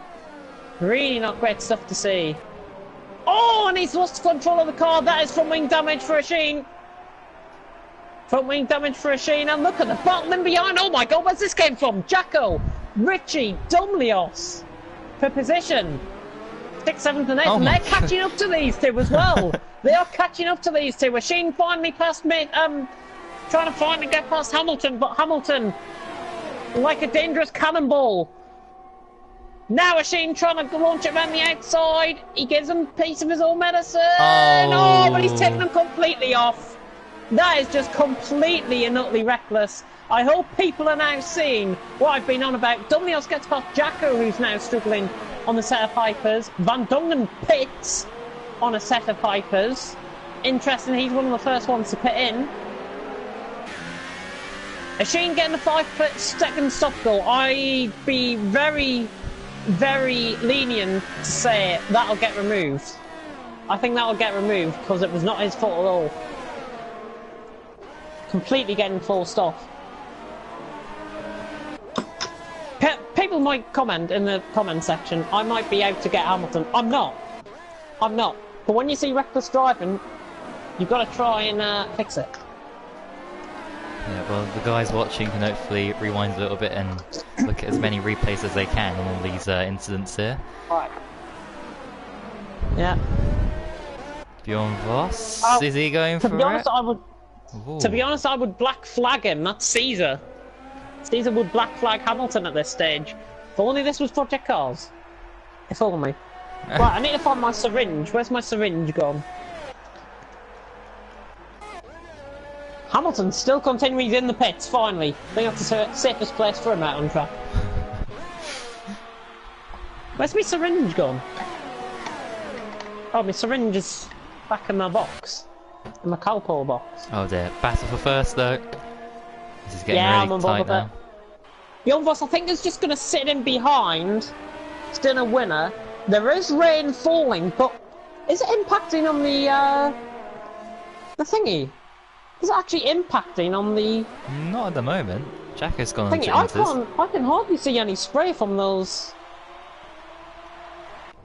Really not great stuff to see. Oh, and he's lost control of the car. That is front wing damage for Asheen. Front wing damage for Asheen. And look at the battling behind. Oh my god, where's this came from? Jacko, Richie, Dumlios for position. 6th, 7th and 8th, Oh and my they're catching up to these two as well. They are catching up to these two. Sheen finally passed me, trying to finally get past Hamilton, but Hamilton, like a dangerous cannonball. Now Sheen trying to launch it around the outside. He gives him a piece of his own medicine. Oh, but he's taken him completely off. That is just completely and utterly reckless. I hope people are now seeing what I've been on about. Dumnios gets past Jacko, who's now struggling on the set of Pipers. Van Dongen pits on a set of Pipers. Interesting, he's one of the first ones to pit in. Sheen getting a 5-second stop goal. I'd be very, very lenient to say that'll get removed. I think that'll get removed because it was not his fault at all. Completely getting forced off. People might comment in the comment section, I might be out to get Hamilton. I'm not. I'm not. But when you see reckless driving, you've got to try and fix it. Yeah, well, the guys watching can hopefully rewind a little bit and look at as many replays as they can on all these incidents here. Right. Yeah. Bjorn Voss, is he going for it? To be honest, I would black flag him. That's Caesar. Caesar would black flag Hamilton at this stage. If only this was Project Cars. If only. Right, I need to find my syringe. Where's my syringe gone? Hamilton's still continuing in the pits, finally. I think that's the safest place for him out on track. Where's my syringe gone? Oh, my syringe is back in my box. In my Calpol box. Oh dear. Battle for first though. This is getting really tight now. Bjorn Voss, I think, is just going to sit in behind. Still a winner. There is rain falling, but is it impacting on the thingy? Is it actually impacting on the... Not at the moment. Jack has gone thingy. I can hardly see any spray from those...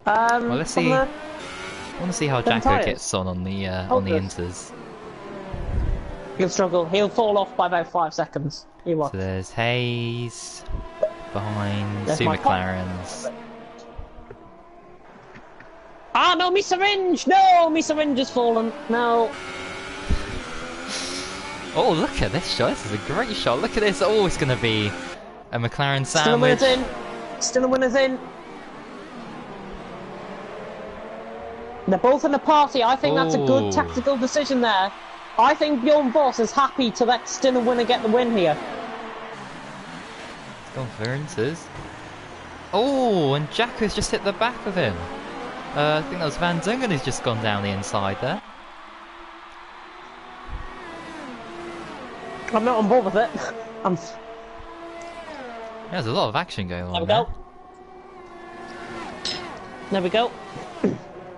well, let's see. I want to see how Jacko gets on the inters. He'll struggle. He'll fall off by about 5 seconds. So there's Hayes behind two McLarens. Ah, no, me syringe! No, me syringe has fallen. No. Oh, look at this shot. This is a great shot. Look at this. Oh, it's going to be a McLaren sandwich. Still a winner's in. Still a winner's in. They're both in the party. I think that's a good tactical decision there. I think Bjorn Voss is happy to let Stinner winner get the win here. Conferences. Oh, and Jacko's just hit the back of him. I think that was Van Dongen who's just gone down the inside there. I'm not on board with it. There's a lot of action going on. There we go. There we go.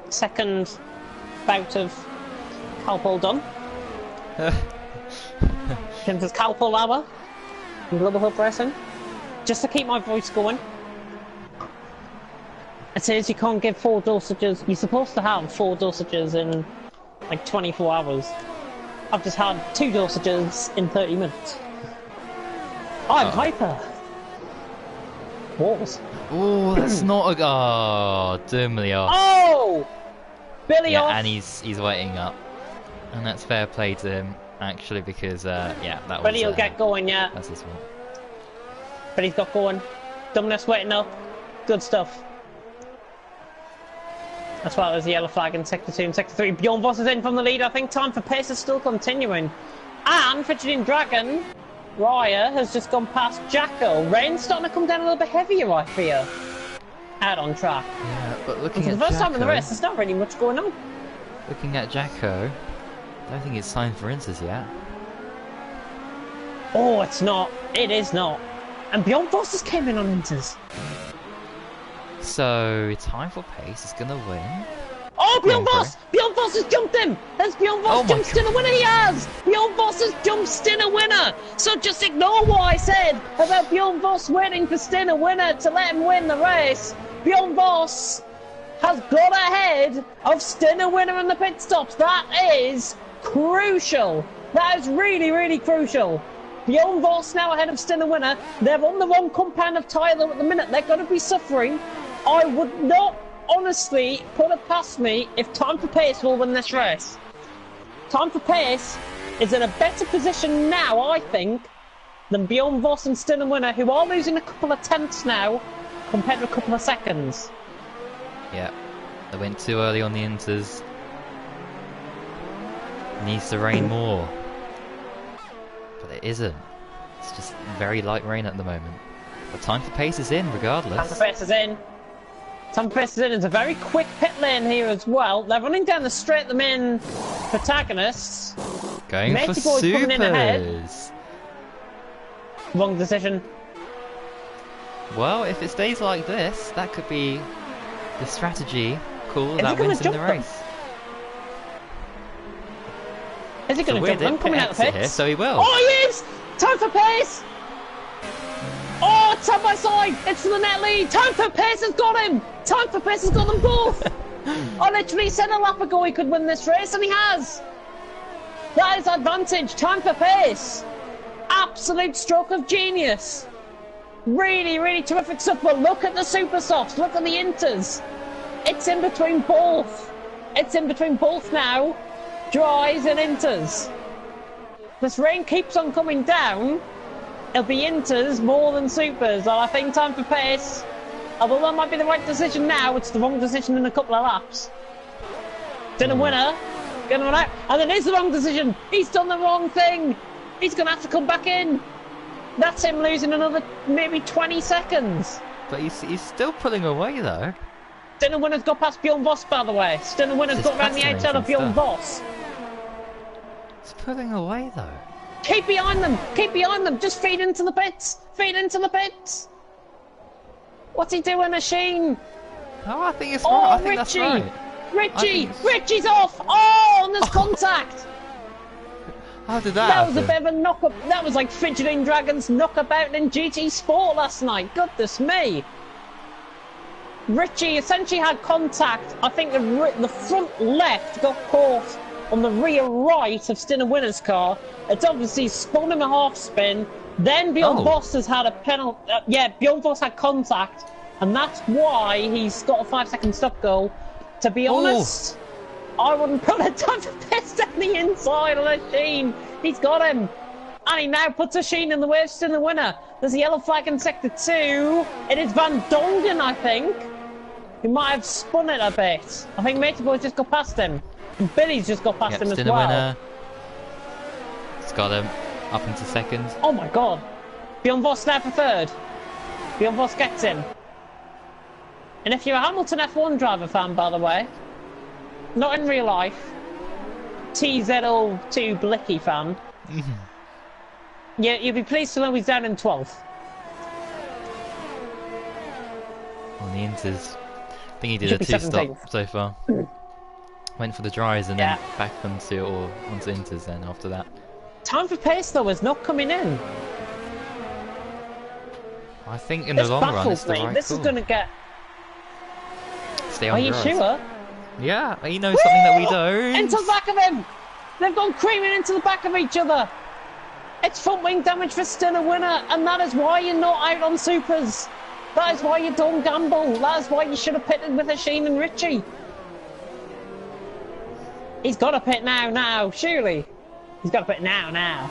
Second bout of Calpol done. This Calpol hour in Global Hub Racing. Just to keep my voice going. It says you can't give 4 dosages. You're supposed to have 4 dosages in like 24 hours. I've just had 2 dosages in 30 minutes. I'm hyper. Walls. Oh, that's not a... Oh, Dimly off. Oh! Billy off. And he's waiting up. And that's fair play to him, actually, because, yeah, that was... But he'll get going, yeah. That's his fault. But he's got going. Dumbness waiting up. Good stuff. That's why there's the yellow flag in Sector 2 and Sector 3. Bjorn Voss is in from the lead. I think time for pace is still continuing. And Fidgeting Dragon, Raya, has just gone past Jacko. Rain's starting to come down a little bit heavier, I fear. Out on track. Yeah, but looking for at the first Jacko, time in the race, there's not really much going on. Looking at Jacko, I don't think it's time for Inters yet. Oh, it's not. It is not. And Bjorn Voss just came in on Inters. So, time for pace is going to win. Oh, Bjorn Voss! Bjorn Voss has jumped him! Has Bjorn Voss jumped Stinner winner? He has! Bjorn Voss has jumped Stinner winner! So just ignore what I said about Bjorn Voss waiting for Stinner winner to let him win the race. Bjorn Voss has got ahead of Stinner winner in the pit stops. That is crucial. That is really, really crucial. Bjorn Voss now ahead of Stinner winner. They're on the wrong compound of tyre at the minute. They're going to be suffering. I would not honestly put it past me if Time for Pace will win this race. Time for Pace is in a better position now, I think, than Bjorn Voss and Stinner Winner, who are losing a couple of tenths now compared to a couple of seconds. Yeah, they went too early on the inters. Needs to rain more. But it isn't. It's just very light rain at the moment. But Time for Pace is in regardless. Time for Pace is in. Time for Pace is in. It's a very quick pit lane here as well. They're running down the straight, the main protagonists. Going Matey for Boy coming in ahead. supers. Wrong decision. Well, if it stays like this, that could be the strategy call Is he that gonna wins in the jump them? race. Is he going to jump them coming out of the exit pits? here, so he will. Oh, he is! Time for Pace! Oh, it's side by side! It's for the net lead! Time for Pace has got him! Time for Pace has got them both! I literally said a lap ago he could win this race, and he has! That is advantage. Time for Pace! Absolute stroke of genius! Really, really terrific stuff, but look at the super softs, look at the inters! It's in between both! It's in between both now! Dries and inters. This rain keeps on coming down. It'll be inters more than supers, and I think Time for Pace, although that might be the right decision now, it's the wrong decision in a couple of laps. Dinner winner, gonna run out, and it is the wrong decision. He's done the wrong thing. He's gonna have to come back in. That's him losing another maybe 20 seconds. But he's still pulling away though. Dinner winner's got past Bjorn Voss, by the way. Dinner winner's This is got around the outside of Bjorn fascinating Voss. He's pulling away though. Keep behind them! Keep behind them! Just feed into the pits! Feed into the pits! What's he doing, Machine? Oh, I think it's Oh, right. I think Richie! that's right. Richie! think it's- Richie's off! Oh, and there's contact! How did that That was a happen? bit of a knock-up. That was like Fidgeting Dragon's knockabout in GT Sport last night. Goodness me! Richie essentially had contact. I think the front left got caught on the rear right of Stinner Winner's car. It's obviously spun him a half spin. Then Bjorn Oh. Voss has had a penalty. Yeah, Bjorn Voss had contact, and that's why he's got a 5-second stop goal. To be honest, I wouldn't put a Time for Pace down the inside on a Sheen. He's got him. And he now puts a Sheen in the way of Stinner Winner. There's a yellow flag in sector 2. It is Van Dongen, I think. He might have spun it a bit. I think Matey Boy's just got past him. And Billy's just got past him as Stinner well. winner. It's got him up into second. Oh my god. Bjorn Voss now for third. Bjorn Voss gets him. And if you're a Hamilton F1 driver fan, by the way, not in real life, TZO2 Blicky fan, yeah, you'll be pleased to know he's down in 12th. On the inters. I think he did Should a be 2-stop 17th. so far. Went for the dries and Yeah. then back onto inters then after that. Time for Pace, though, is not coming in. I think in This the long run baffles it's the me. right This is call. going to get... Stay on Are the you dries. sure? Yeah, he knows something that we don't. Into the back of him! They've gone creaming into the back of each other! It's front wing damage for Stinner Winner, and that is why you're not out on supers! That is why you don't gamble! That is why you should have pitted with Sheen and Richie! He's got to pit now, surely! He's got to pit now.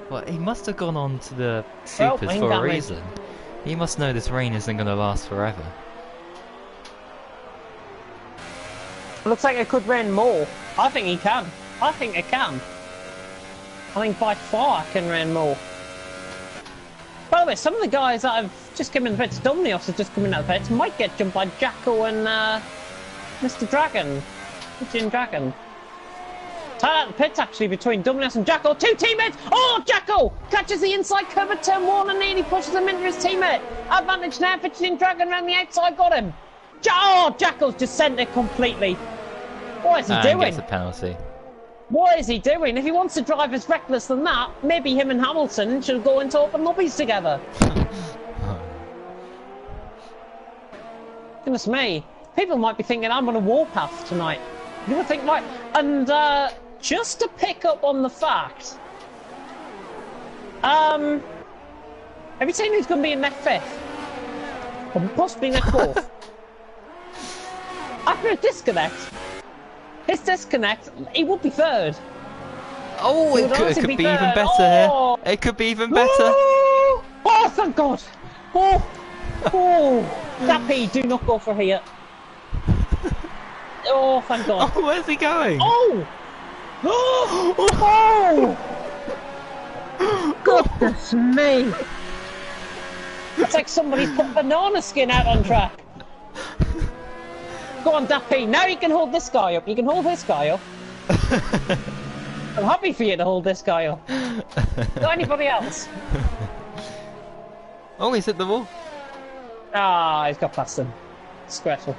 Well, he must have gone on to the Well, supers wing for a damage. reason. He must know this rain isn't going to last forever. Looks like it could rain more. I think he can. I think it can. I think by far it can rain more. By the way, some of the guys that have just come in the pits, Dominios has just come in the pits, might get jumped by Jacko and Mr. Dragon. Pigeon Dragon. Tied out the pits actually between Dominios and Jacko. Two teammates! Oh, Jacko catches the inside curve at turn 1 and nearly pushes him into his teammate. Advantage now, Pigeon Dragon around the outside, got him. Oh, Jacko's just sent it completely. What is he And doing? gets a penalty. What is he doing? If he wants to drive as reckless than that, maybe him and Hamilton should go into open lobbies together. Goodness me. People might be thinking I'm on a warpath tonight. People think, right, and just to pick up on the fact, have you seen who's going to be in that 5th? Or possibly neck fourth. After a disconnect, his disconnect, he would be third. Oh, He it would could honestly be be even third. better Oh! here. It could be even better. Oh, oh thank God! Oh, oh, that P, do not go for here. Oh, thank God. Oh, where's he going? Oh! Oh! Oh! Goodness me! It's like somebody's put banana skin out on track. Go on, Dappy. Now you can hold this guy up. You can hold this guy up. I'm happy for you to hold this guy up. Got anybody else? Oh, he's hit the wall. Ah, he's got past him. Disgraceful.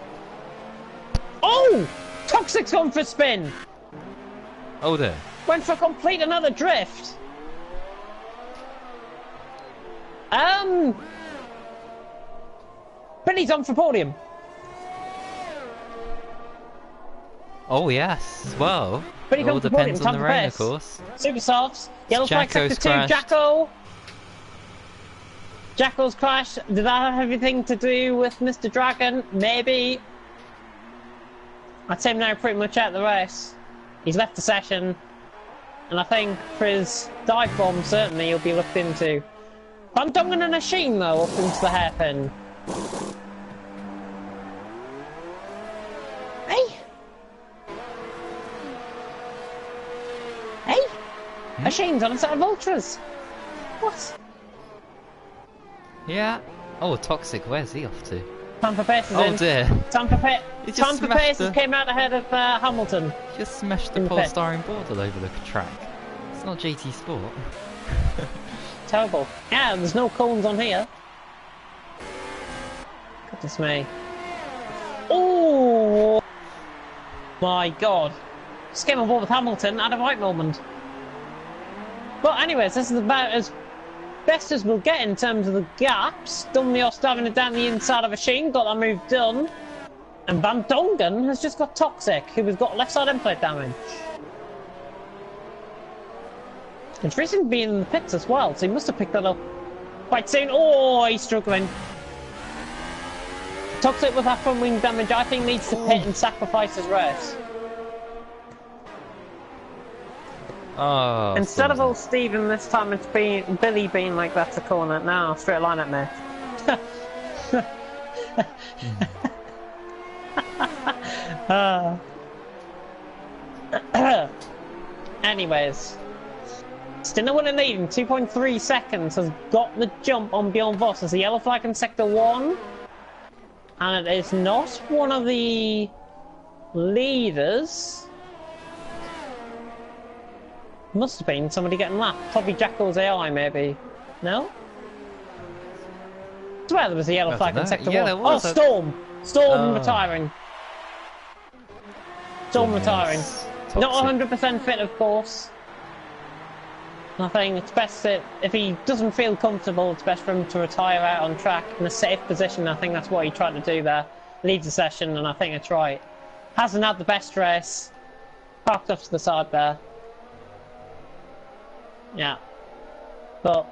Oh! Toxic's gone for a spin. Oh dear. Went for complete another drift. Billy's on for podium. Oh yes. Well, Billy it all comes for podium. depends on Time the for rain, best. of course. Super softs. Yellow flag sector Jacko's 2. crashed. Jacko. Jacko's crash. Did that have anything to do with Mr. Dragon? Maybe. I'd say him now pretty much out of the race. He's left the session. And I think for his dive bomb, certainly he'll be looked into. Van Dongen and a Sheen, though, up into the hairpin. Hey! Hey! A Sheen's on a set of ultras! What? Yeah. Oh, Toxic. Where's he off to? Time for pace is Oh in. dear. Time for He just smashed paces the- came out ahead of Hamilton. Just smashed the In the pit. polystyrene board all over the track. It's not GT Sport. Terrible. Yeah, there's no cones on here. Goodness me. Oh my God. Just came on board with Hamilton at a right moment. But anyways, this is about as best as we'll get in terms of the gaps. Dunlio's having it down the inside of a Sheen, got that move done. And Van Dongen has just got Toxic, who has got left side end plate damage. It's recently been in the pits as well, so he must have picked that up quite soon. Oh, he's struggling. Toxic with that front wing damage, I think needs to pit and sacrifice his race. Oh. Instead of Stormzy. old Steven, this time it's been Billy being like, that's a corner. Now, straight line at me. Anyways. Still winning leading, 2.3 seconds, has got the jump on Bjorn Voss as the yellow flag in sector 1. And it is not one of the leaders. Must have been somebody getting lapped. Probably Jackal's AI, maybe. No? I swear there was a yellow flag in sector 1. there Oh, was Storm! Storm Oh. retiring. Storm retiring. Yes. Not Toxic. 100% fit, of course. I think it's best that if he doesn't feel comfortable, it's best for him to retire out on track in a safe position. I think that's what he tried to do there. Leads the session, and I think it's right. Hasn't had the best race. Parked off to the side there. Yeah. But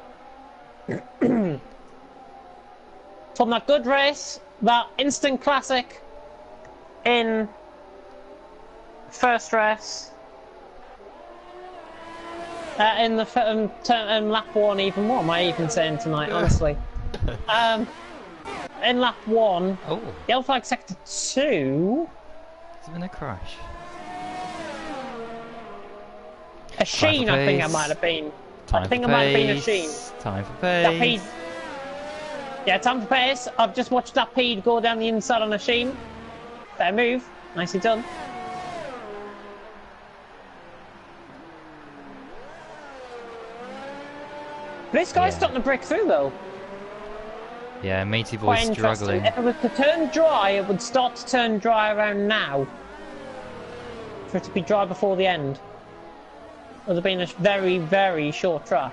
from that good race, that instant classic in first race, in the lap 1 even, what am I even saying tonight, honestly? In lap 1, Oh, yellow flag sector 2, it's been a crash. a Sheen I think I pace. might have been. Time I think for it might have been a pace. Sheen. Time for That pace. P. Yeah, time for pace. I've just watched that P go down the inside on a Sheen. Better move. Nicely done. This guy's Yeah. starting to break through though. Yeah, Matey Quite boy's interesting. struggling. If it was to turn dry, it would start to turn dry around now. For it to be dry before the end. It would have been a very, very short track.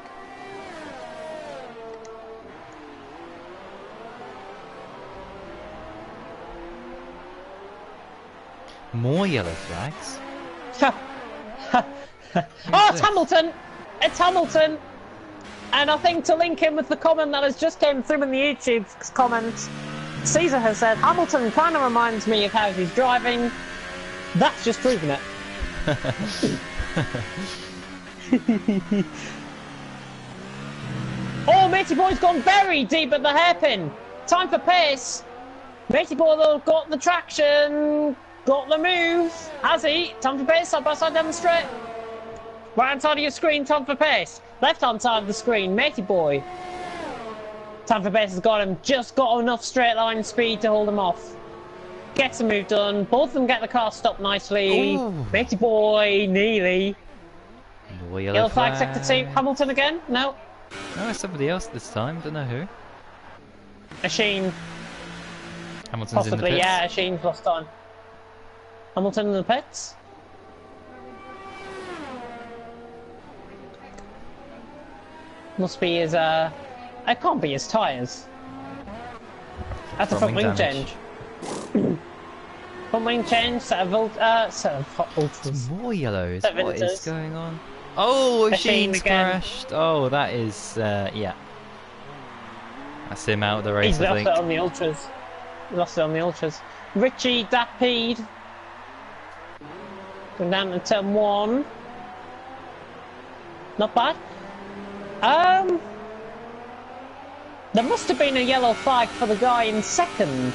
More yellow flags. Oh, it's Hamilton! It's Hamilton! And I think to link in with the comment that has just came through in the YouTube comments, Caesar has said Hamilton kind of reminds me of how he's driving. That's just proving it. Oh, Matey Boy's gone very deep at the hairpin. Time for pace. Matey Boy though got the traction, got the move. Has he? Time for pace, side by side down the straight. Right hand side of your screen, time for pace. Left hand side of the screen, Matey Boy. Time for pace has got him, just got enough straight line speed to hold him off. Gets the move done, both of them get the car stopped nicely. Ooh. Matey Boy, nearly. Yellow flag, sector 2, Hamilton again? No. No, it's somebody else this time, don't know who. Machine. Hamilton's Possibly, in the pits. yeah, Sheen's lost time. Hamilton in the pits. Must be his, it can't be his tyres. That's a front wing change. Front wing change, set of ultras. More yellows, Set of what is Vinters. going on? Oh, Machine Sheen's again. crashed. Oh, that is, yeah. That's him out of the race, He's I lost think. it on the ultras. Lost it on the ultras. Richie Dapede. Going down to turn 1. Not bad. There must have been a yellow flag for the guy in second.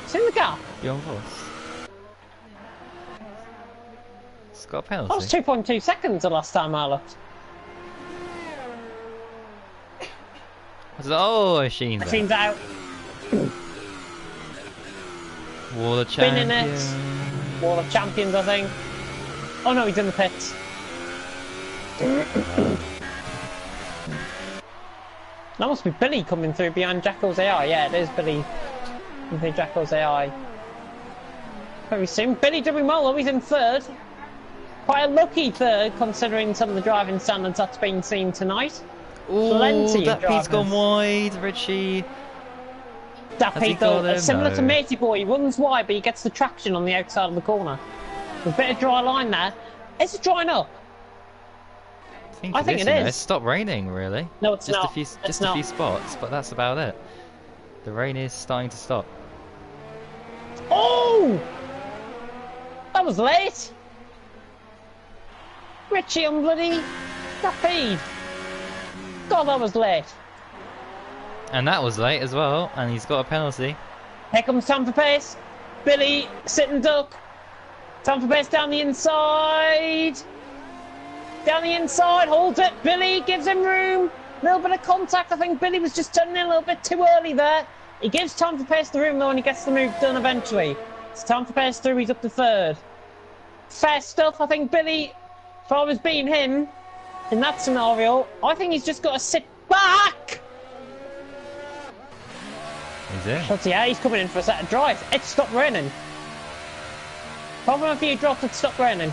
It's in the gap. Beyond Voss. It's got a That was penalty. 2.2 seconds the last time I looked. Oh, Sheen's out. Machine's out. Wall of Spinning Champions. it. Wall of Champions, I think. Oh no, he's in the pits. That must be Billy coming through behind Jacko's AI. Yeah, it is Billy coming through Jacko's AI. Very soon. Billy W. Molo, he's in third. Quite a lucky third, considering some of the driving standards that's been seen tonight. Ooh, Plenty of that Pete's gone drivers. wide, Richie. That Has he Pete, though, got him? similar to No. Matey Boy, he runs wide, but he gets the traction on the outside of the corner. There's a bit of dry line there. Is it drying up? I think it is. It's stopped raining, really. No, it's just not. A few, It's just not. a few spots, but that's about it. The rain is starting to stop. Oh! That was late. Richie on bloody Dapede. God, that was late. And that was late as well, and he's got a penalty. Here comes time for pace. Billy, sit and duck. Time for pace down the inside. Down the inside, holds it. Billy gives him room. Little bit of contact. I think Billy was just turning in a little bit too early there. He gives time for pace the room though, and he gets the move done eventually. It's time for pace through. He's up to third. Fair stuff. I think Billy, if I was being him in that scenario, I think he's just got to sit back. He's in. But yeah, he's coming in for a set of drives. It stopped raining. Problem if you dropped it, stopped raining.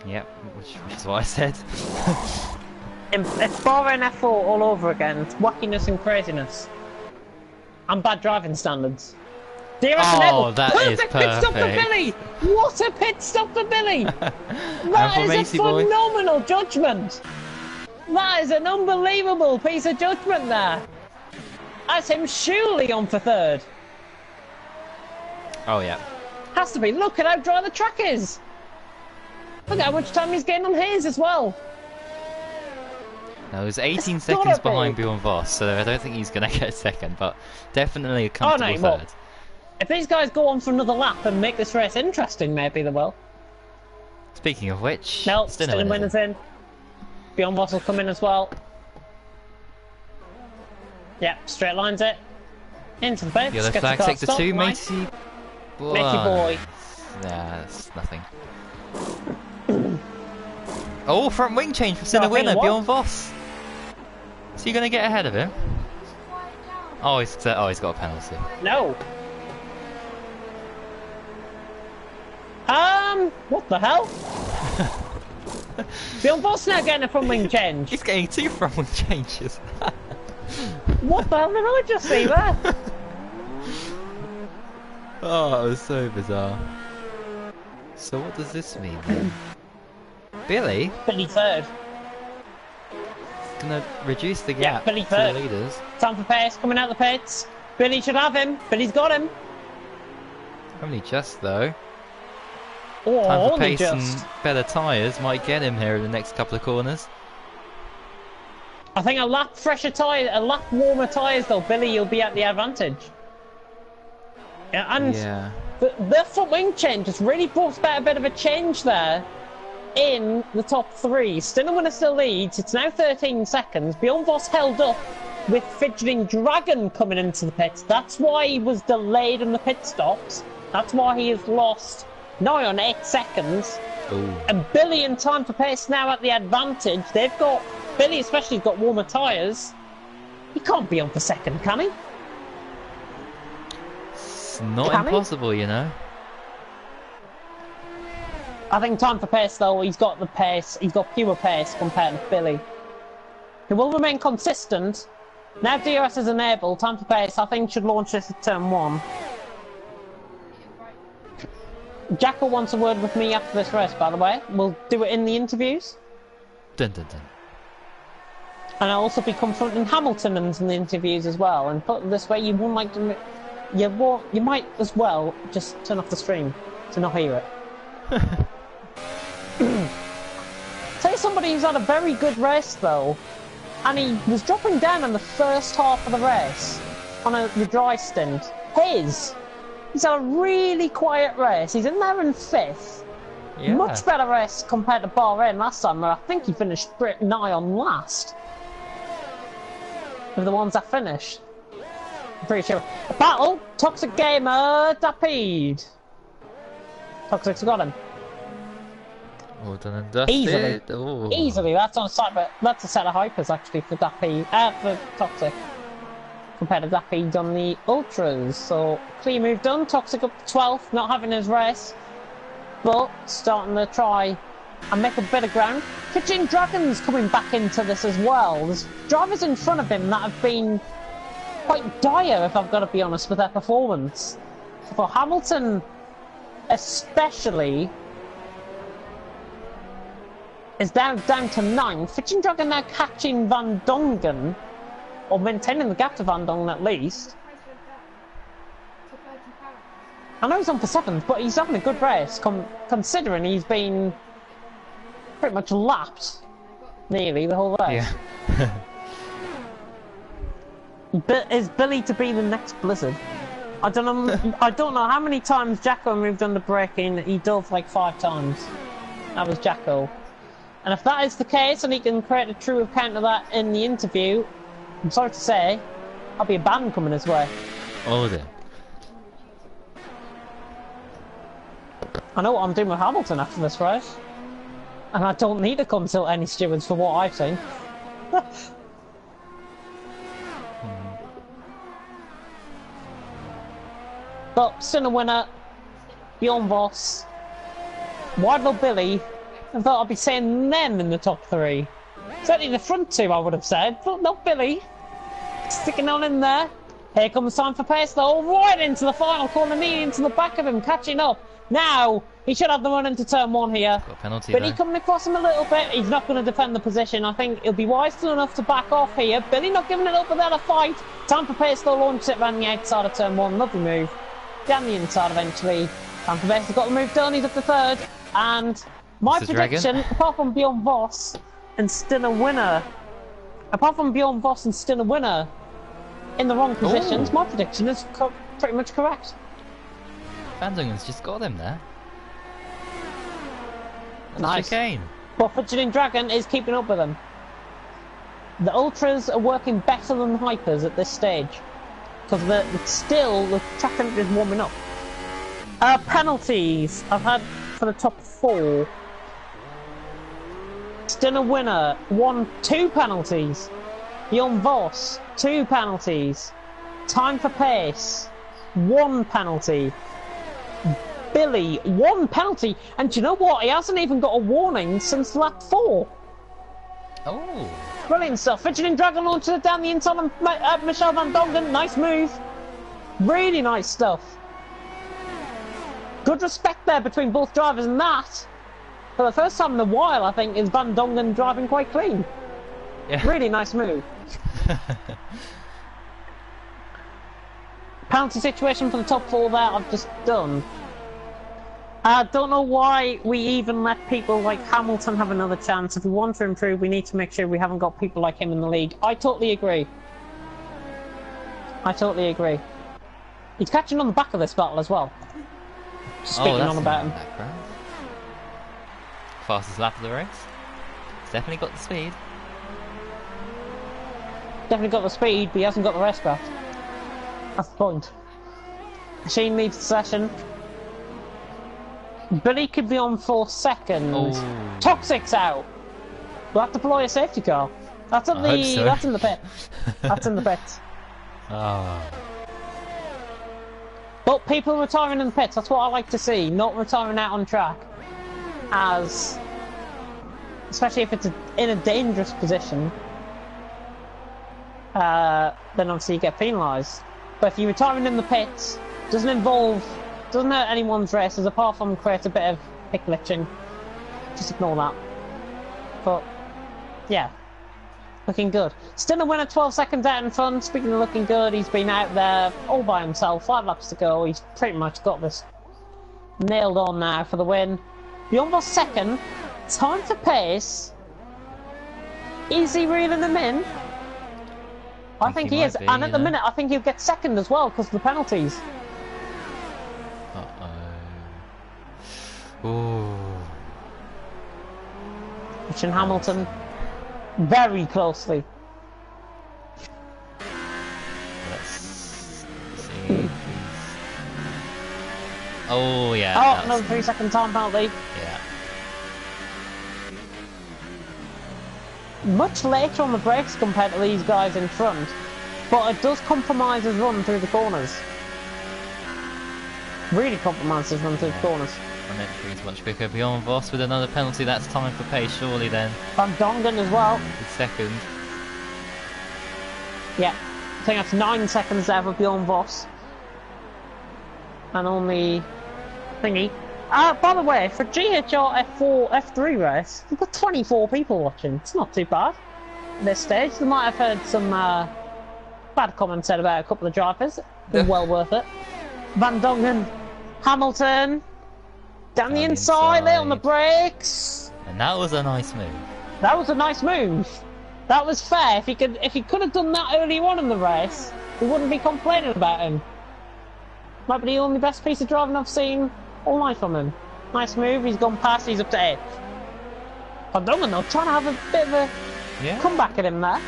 Yep, which is what I said. It's bar and F4 all over again. It's wackiness and craziness. And bad driving standards. Dearest Oh, Neville. that is Perfect pit stop for perfect. Billy! What a pit stop for Billy! That for is a Macy boy. phenomenal judgment! That is an unbelievable piece of judgment there! That's him surely on for third. Oh yeah. Has to be. Look at how dry the track is! Look at how much time he's getting on his as well. No, it was 18 It's seconds gotta be. behind Bjorn Voss, so I don't think he's going to get a second, but definitely a Oh, no, comfortable he won't. third. If these guys go on for another lap and make this race interesting, maybe they will. Speaking of which, No, still still in no winners in. Beyond Boss will come in as well. Yep, straight lines it. Into the base. Yellow gets flag, the car sector stopped, 2, nice. Matey boy. Matey boy. Yeah, that's nothing. Oh, front wing change for center No, hang winner, on, what? Bjorn Voss. Is he going to get ahead of him? Oh, he's got a penalty. No. What the hell? Beyond Boss now getting a front wing change. He's getting 2 front wing changes. What the hell did I just see there? Oh, it was so bizarre. So what does this mean then? Billy Billy third. gonna reduce the Yeah, gap Billy to the third. leaders. Time for pace, coming out the pits. Billy should have him. Billy's got him. Only just though. Oh, Time for only pace just. and better tyres might get him here in the next couple of corners. I think a lap fresher tyre, a lap warmer tyres though, Billy, you'll be at the advantage. Yeah, and Yeah. the front wing change has really brought about a bit of a change there in the top three. Winner still leads. It's now 13 seconds. Bjorn Voss held up with Fidgeting Dragon coming into the pits. That's why he was delayed in the pit stops. That's why he has lost nigh on 8 seconds. Ooh. And Billy and Time for Pace now at the advantage. They've got, Billy especially has got warmer tyres. He can't be on for second, can he? It's not Can he? impossible, you know. I think Time for Pace though, he's got the pace, he's got pure pace compared to Billy. He will remain consistent. Now DRS is enabled, Time for Pace I think should launch this at turn 1. Jackal wants a word with me after this race, by the way. We'll do it in the interviews. Dun dun dun. And I'll also be confronting Hamilton in the interviews as well. And put it this way, you won't like to... You might as well just turn off the stream to not hear it. Say somebody who's had a very good race though, and he was dropping down in the first half of the race on the dry stint. He's had a really quiet race. He's in there in 5th. Yeah. Much better race compared to Bahrain last time, where I think he finished pretty nigh on last. Of the ones that finished. I'm pretty sure. Battle! Toxic Gamer, Dapede. Toxic's got him. All done and dusted. Easily. Ooh. Easily, that's on site, but that's a set of hypers actually for Dapede, for Toxic. Compared to Dapede on the Ultras. So, clear move done. Toxic up to 12th, not having his race. But starting to try and make a bit of ground. Kitchen Dragon's coming back into this as well. There's drivers in front of him that have been quite dire, if I've got to be honest, with their performance. For Hamilton, especially, is down to 9th. Kitchen Dragon now catching Van Dongen, or maintaining the gap to Van Dongen at least. I know he's on for 7th, but he's having a good race, considering he's been pretty much lapped nearly the whole race. Yeah. But is Billy to be the next Blizzard? I don't know. I don't know how many times Jacko moved under braking. He dove like 5 times. That was Jacko. And if that is the case, and he can create a true account of that in the interview, I'm sorry to say, I'll be a ban coming his way. Oh dear. I know what I'm doing with Hamilton after this race. And I don't need to consult any stewards for what I've seen. But still a winner, Bjorn Voss, Wadlow Billy. I thought I'd be saying them in the top 3. Certainly the front 2 I would have said, but not Billy. Sticking on in there. Here comes Time for Pace though, right into the final corner, knee into the back of him, catching up. Now, he should have the run into turn 1 here. Got a penalty Billy there. coming across him a little bit. He's not going to defend the position. I think he'll be wise enough to back off here. Billy not giving it up without a fight. Time for Pace though, launches it around the outside of turn 1. Lovely move. Down the inside eventually. Time for Pace has got the move done. He's up to 3rd. And my Mr. prediction, Dragon. apart from Bjorn Voss and still a winner, in the wrong positions, Ooh. my prediction is pretty much correct. Van Dongen's just got him there. That's Nice. chicane. But Fidgeting Dragon is keeping up with them. The Ultras are working better than the Hypers at this stage. Because the track is warming up. Penalties I've had for the top 4. Still a winner, 2 penalties. Bjorn Voss, 2 penalties. Time for Pace, 1 penalty. Billy, 1 penalty. And do you know what? He hasn't even got a warning since lap 4. Oh. Brilliant stuff. Fidgeting Dragon launches it down the inside of Michel Van Dongen. Nice move. Really nice stuff. Good respect there between both drivers, and that, for the first time in a while, I think, is Van Dongen driving quite clean. Yeah. Really nice move. Penalty situation for the top 4 there, I've just done. I don't know why we even let people like Hamilton have another chance. If we want to improve, we need to make sure we haven't got people like him in the league. I totally agree. I totally agree. He's catching on the back of this battle as well. Speaking on about him. Fastest lap of the race. He's definitely got the speed. Definitely got the speed, but he hasn't got the rest back. That's the point. Shane leaves the session. Billy could be on for second. Oh. Toxic's out. We'll have to deploy a safety car. That's in the. So. That's in the pit. That's in the pit. Oh. But people retiring in the pits. That's what I like to see. Not retiring out on track. As, especially if it's in a dangerous position, then obviously you get penalised. But if you're retiring in the pits, doesn't hurt anyone's races apart from create a bit of pit glitching. Just ignore that. But yeah, looking good. Still a winner, 12 seconds out in front. Speaking of looking good, he's been out there all by himself. 5 laps to go. He's pretty much got this nailed on now for the win. Beyond was second. Time for pace. Is he reeling them in? I think he is. Be, and at the minute, I think he'll get second as well because of the penalties. Uh-oh. Ooh. Watching Hamilton very closely. Let's see. Oh, yeah. Oh, another 3-second time penalty. Yeah. Much later on the brakes compared to these guys in front, but it does compromise his run through the corners. Really compromises his run through the corners. And entry is much quicker. Beyond Voss with another penalty. That's time for pace, surely then. Van Dongen as well. With second. Yeah, I think that's 9 seconds there for Bjorn Voss. And only thingy. By the way, for GHR F3 race, we've got 24 people watching. It's not too bad at this stage. They might have heard some bad comments said about a couple of drivers. They're well worth it. Van Dongen, Hamilton, down the inside, late on the brakes. And that was a nice move. That was a nice move. That was fair. If he could have done that earlier on in the race, we wouldn't be complaining about him. Might be the only best piece of driving I've seen all night from him. Nice move, he's gone past, he's up to 8th. Van Dongen though, trying to have a bit of a comeback at him there.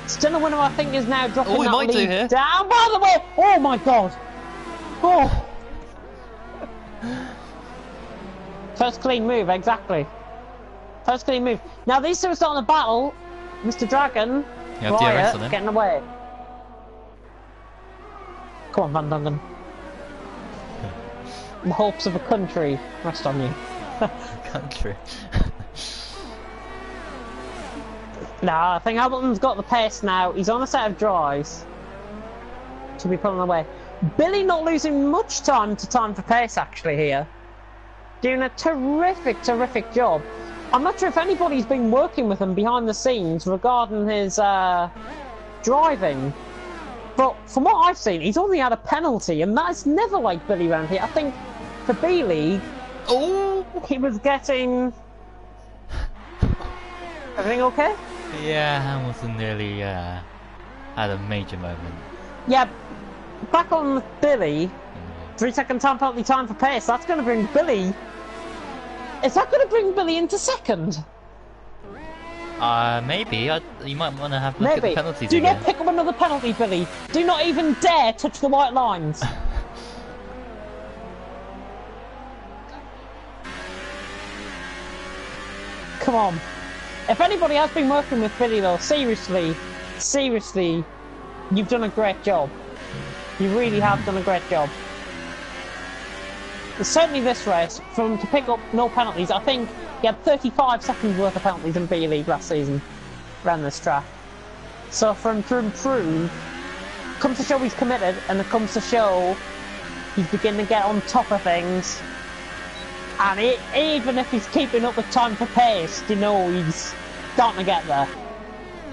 Still a winner, I think, is now dropping that lead down. By the way, oh my god! Oh! First clean move, exactly. First clean move. Now these two are starting a battle. Mr. Dragon, Riot, getting away. Come on, Van Dongen. The hopes of a country rest on you. Country. Nah, I think Hamilton's got the pace now. He's on a set of dries to be pulling away. Billy not losing much time for pace actually here. Doing a terrific job. I'm not sure if anybody's been working with him behind the scenes regarding his driving. But from what I've seen, he's only had a penalty, and that's never like Billy around here. I think for B-League, he was getting... Everything okay? Yeah, Hamilton nearly had a major moment. Yeah, back on Billy, 3-second time penalty, time for pace. That's going to bring Billy... Is that going to bring Billy into second? Maybe. You might want to have a look at the penalties Do again. not pick up another penalty, Billy. Do not even dare touch the white lines. Come on. If anybody has been working with Billy though, seriously, you've done a great job. You really have done a great job. Certainly this race, for him to pick up no penalties, I think he had 35 seconds worth of penalties in B-League last season, around this track. So for him to improve, comes to show he's committed, and it comes to show he's beginning to get on top of things. And even if he's keeping up with time for pace, you know he's starting to get there.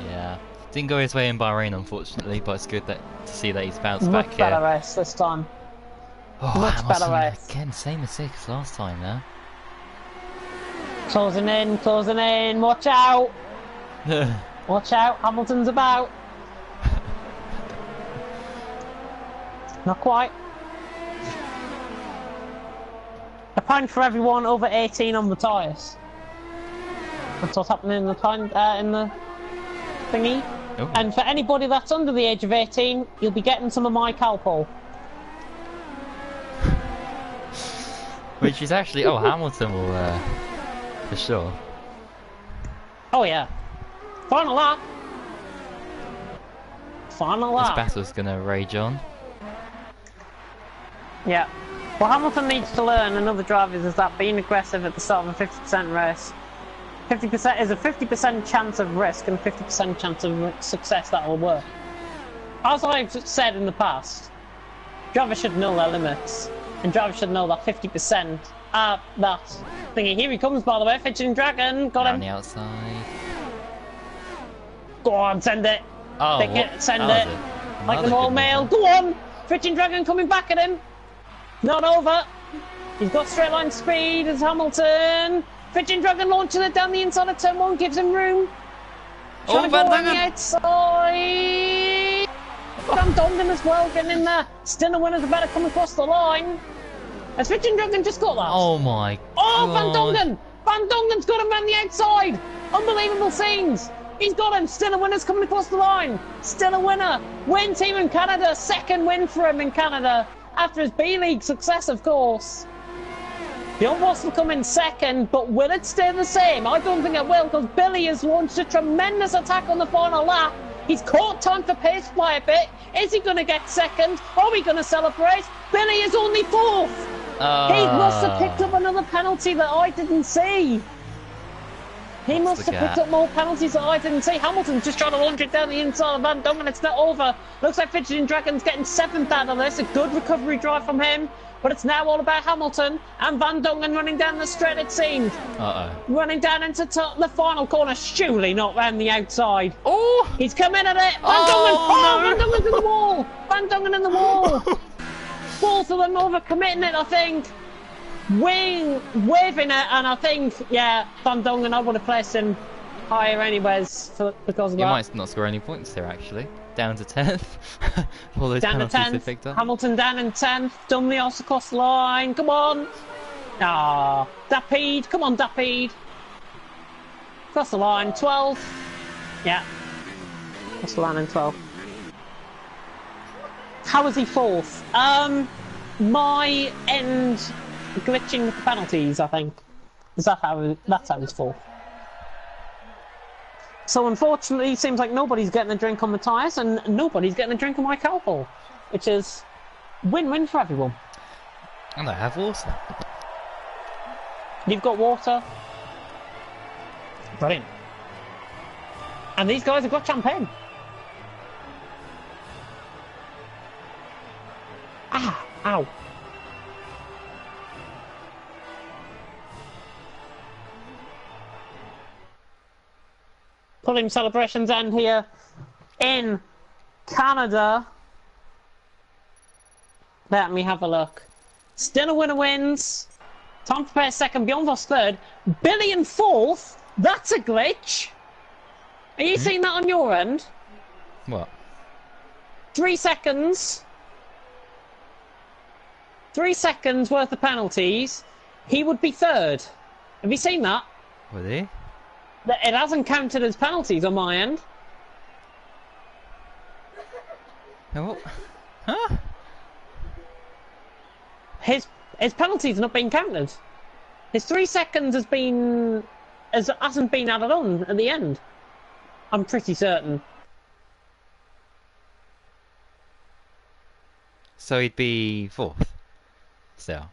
Yeah. Didn't go his way in Bahrain, unfortunately, but it's good to see that he's bounced Much back better here. race this time. Oh, Much better Hamilton, race. again, same mistake as last time there. Closing in, closing in. Watch out! Watch out! Hamilton's about. Not quite. A point for everyone over 18 on the tyres. That's what's happening in the thingy. Oh. And for anybody that's under the age of 18, you'll be getting some of my Calpol. Which is actually, oh, Hamilton will, for sure. Oh yeah. Final lap. Final This lap. battle's gonna rage on. Yeah. What Hamilton needs to learn, and other drivers, is that being aggressive at the start of a 50% race, 50% is a 50% chance of risk and 50% chance of success that will work. As I've said in the past, drivers should know their limits, and drivers should know that 50% are that thingy. Here he comes, by the way, Fidgeting Dragon, got On him. the outside. Go on, send it. Oh, Pick it, send it. Like the Another all good male. move Go on! Fidgeting Dragon coming back at him. Not over. He's got straight line speed as Hamilton. Fidgeting Dragon launching it down the inside of turn 1, gives him room. Oh, Trying to go Van on the Dongen. outside. Van Dongen as well, getting in there. Still a winner's about to come across the line. Has Fidgeting Dragon just got that? Oh my Oh, Van god. Dongen! Van Dongen's got him around the outside! Unbelievable scenes! He's got him! Still a winner's coming across the line! Still a winner! Win team in Canada! Second win for him in Canada! After his B-League success, of course. Beyond Voss will come in second, but will it stay the same? I don't think it will, because Billy has launched a tremendous attack on the final lap. He's caught time for pace by a bit. Is he going to get second? Are we going to celebrate? Billy is only fourth! He must have picked up another penalty that I didn't see. He must have picked up more penalties that I didn't see. Hamilton's just trying to launch it down the inside of Van Dongen. It's not over. Looks like Fidgeting Dragon's getting seventh out of this. A good recovery drive from him. But it's now all about Hamilton and Van Dongen running down the straight, it seems. Running down into the final corner. Surely not round the outside. Oh! He's come in at it. Van Dongen. Oh, Van Dongen's in the wall. Van Dongen in the wall. Both of them overcommitting it, I think. Waving it, and I think, yeah, Van Dongen, I would have placed him higher anyways because of that. You might not score any points here, actually. Down to 10th. All those Down to penalties they 10th. picked up. Hamilton down in 10th. Dumlios across the line. Come on. Ah, Dapede. Come on, Dapede. Across the line. 12th. Yeah. Across the line in 12th. How was he fourth? My end glitching with the penalties, I think. That's how he's fourth. So unfortunately, it seems like nobody's getting a drink on the tyres and nobody's getting a drink on my Calpol, which is win-win for everyone. And I have water. You've got water. Brilliant. And these guys have got champagne. Ah, ow. Pulling celebrations end here in Canada. Let me have a look. Still a winner wins. Time to prepare second. Beyond Voss third. Billy in fourth. That's a glitch. Are you seeing that on your end? What? 3 seconds. 3 seconds worth of penalties. He would be third. Have you seen that? Were they? It hasn't counted as penalties on my end. Oh. Huh? His penalties are not being counted. His 3 seconds hasn't been added on at the end. I'm pretty certain. So he'd be fourth. Still.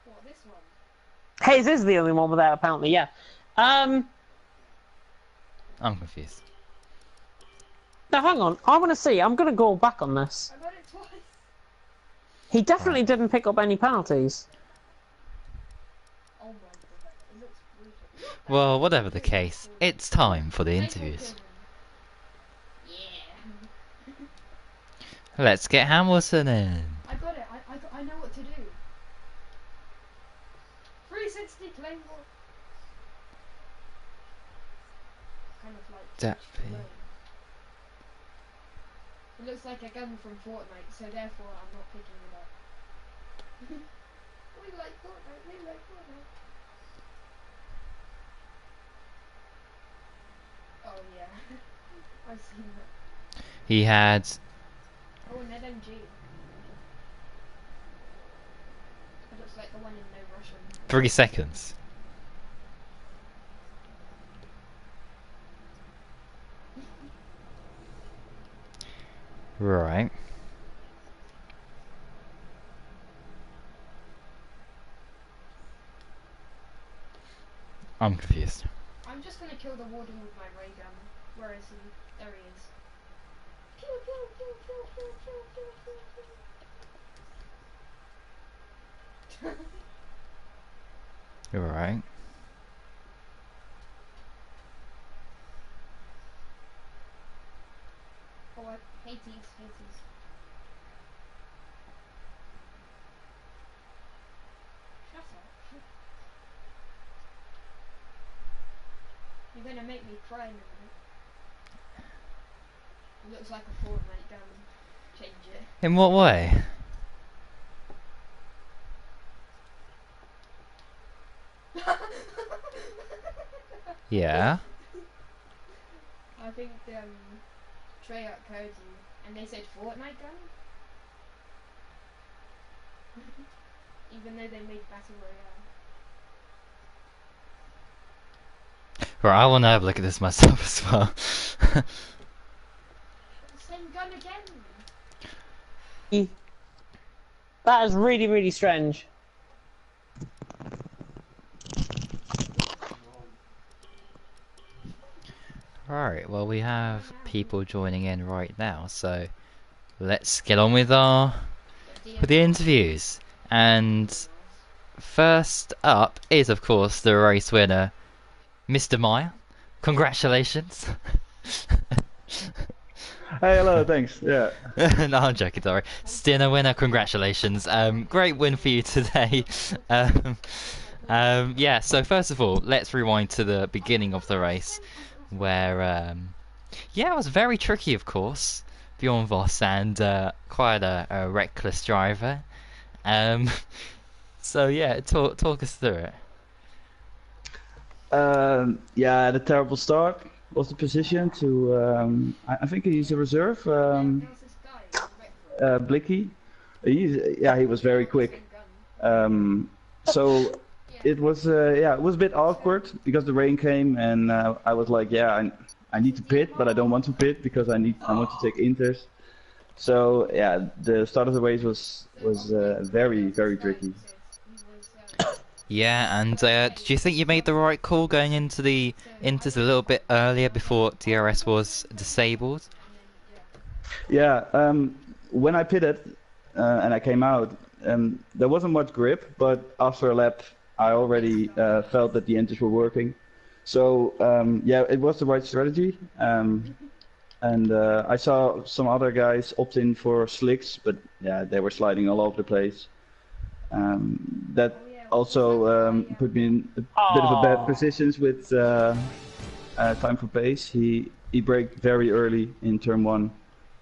What, this one? His is the only one without a penalty, yeah. I'm confused. Now hang on, I want to see. I'm going to go back on this. I got it twice. He definitely didn't pick up any penalties. Oh my god, it looks brutal. Well, whatever the case, it's time for the interviews. Yeah. Let's get Hamilton in. I got it. I know what to do. 360 Claymore. Kind of like That touched the load. It looks like a gun from Fortnite, so therefore I'm not picking it up. We like Fortnite. We like Fortnite. Oh yeah, I've seen that. He had Oh, an LMG. It looks like the one in No Russian. 3 seconds. Right. I'm confused. I'm just gonna kill the warden with my ray gun. Where is he? There he is. Pew, pew, pew, pew, pew, pew, pew, pew, pew. Right. Oh, Hades. Shut up. You're gonna make me cry in a minute. It looks like a Fortnite gun. Change it. In what way? Yeah. I think Treyarch coded you, and they said Fortnite gun. Even though they made Battle Royale. Right, I want to have a look at this myself as well. Same gun again. That is really, really strange. Right, well we have people joining in right now, so let's get on with the interviews. And first up is of course the race winner, Mr. Meyer. Congratulations. Hey, hello, thanks. Yeah. No, I'm joking, sorry. Stinner winner, congratulations. Great win for you today. Yeah, so first of all, let's rewind to the beginning of the race, where, yeah, it was very tricky, of course. Bjorn Voss and quite a reckless driver. So yeah, talk us through it. Yeah, I had a terrible start. Lost the position to, I think he's a reserve, There's this guy. Blicky. He was very quick. So it was, yeah, it was a bit awkward because the rain came and I was like, yeah, I need to pit, but I don't want to pit because I want to take inters. So yeah, the start of the race was very, very tricky. Yeah, and did you think you made the right call going into the inters a little bit earlier before DRS was disabled? Yeah, when I pitted and I came out, there wasn't much grip, but after a lap, I already felt that the inters were working. So yeah, it was the right strategy. And I saw some other guys opt in for slicks, but yeah, they were sliding all over the place. That also put me in a bit of a bad positions with time for pace. He braked very early in turn 1,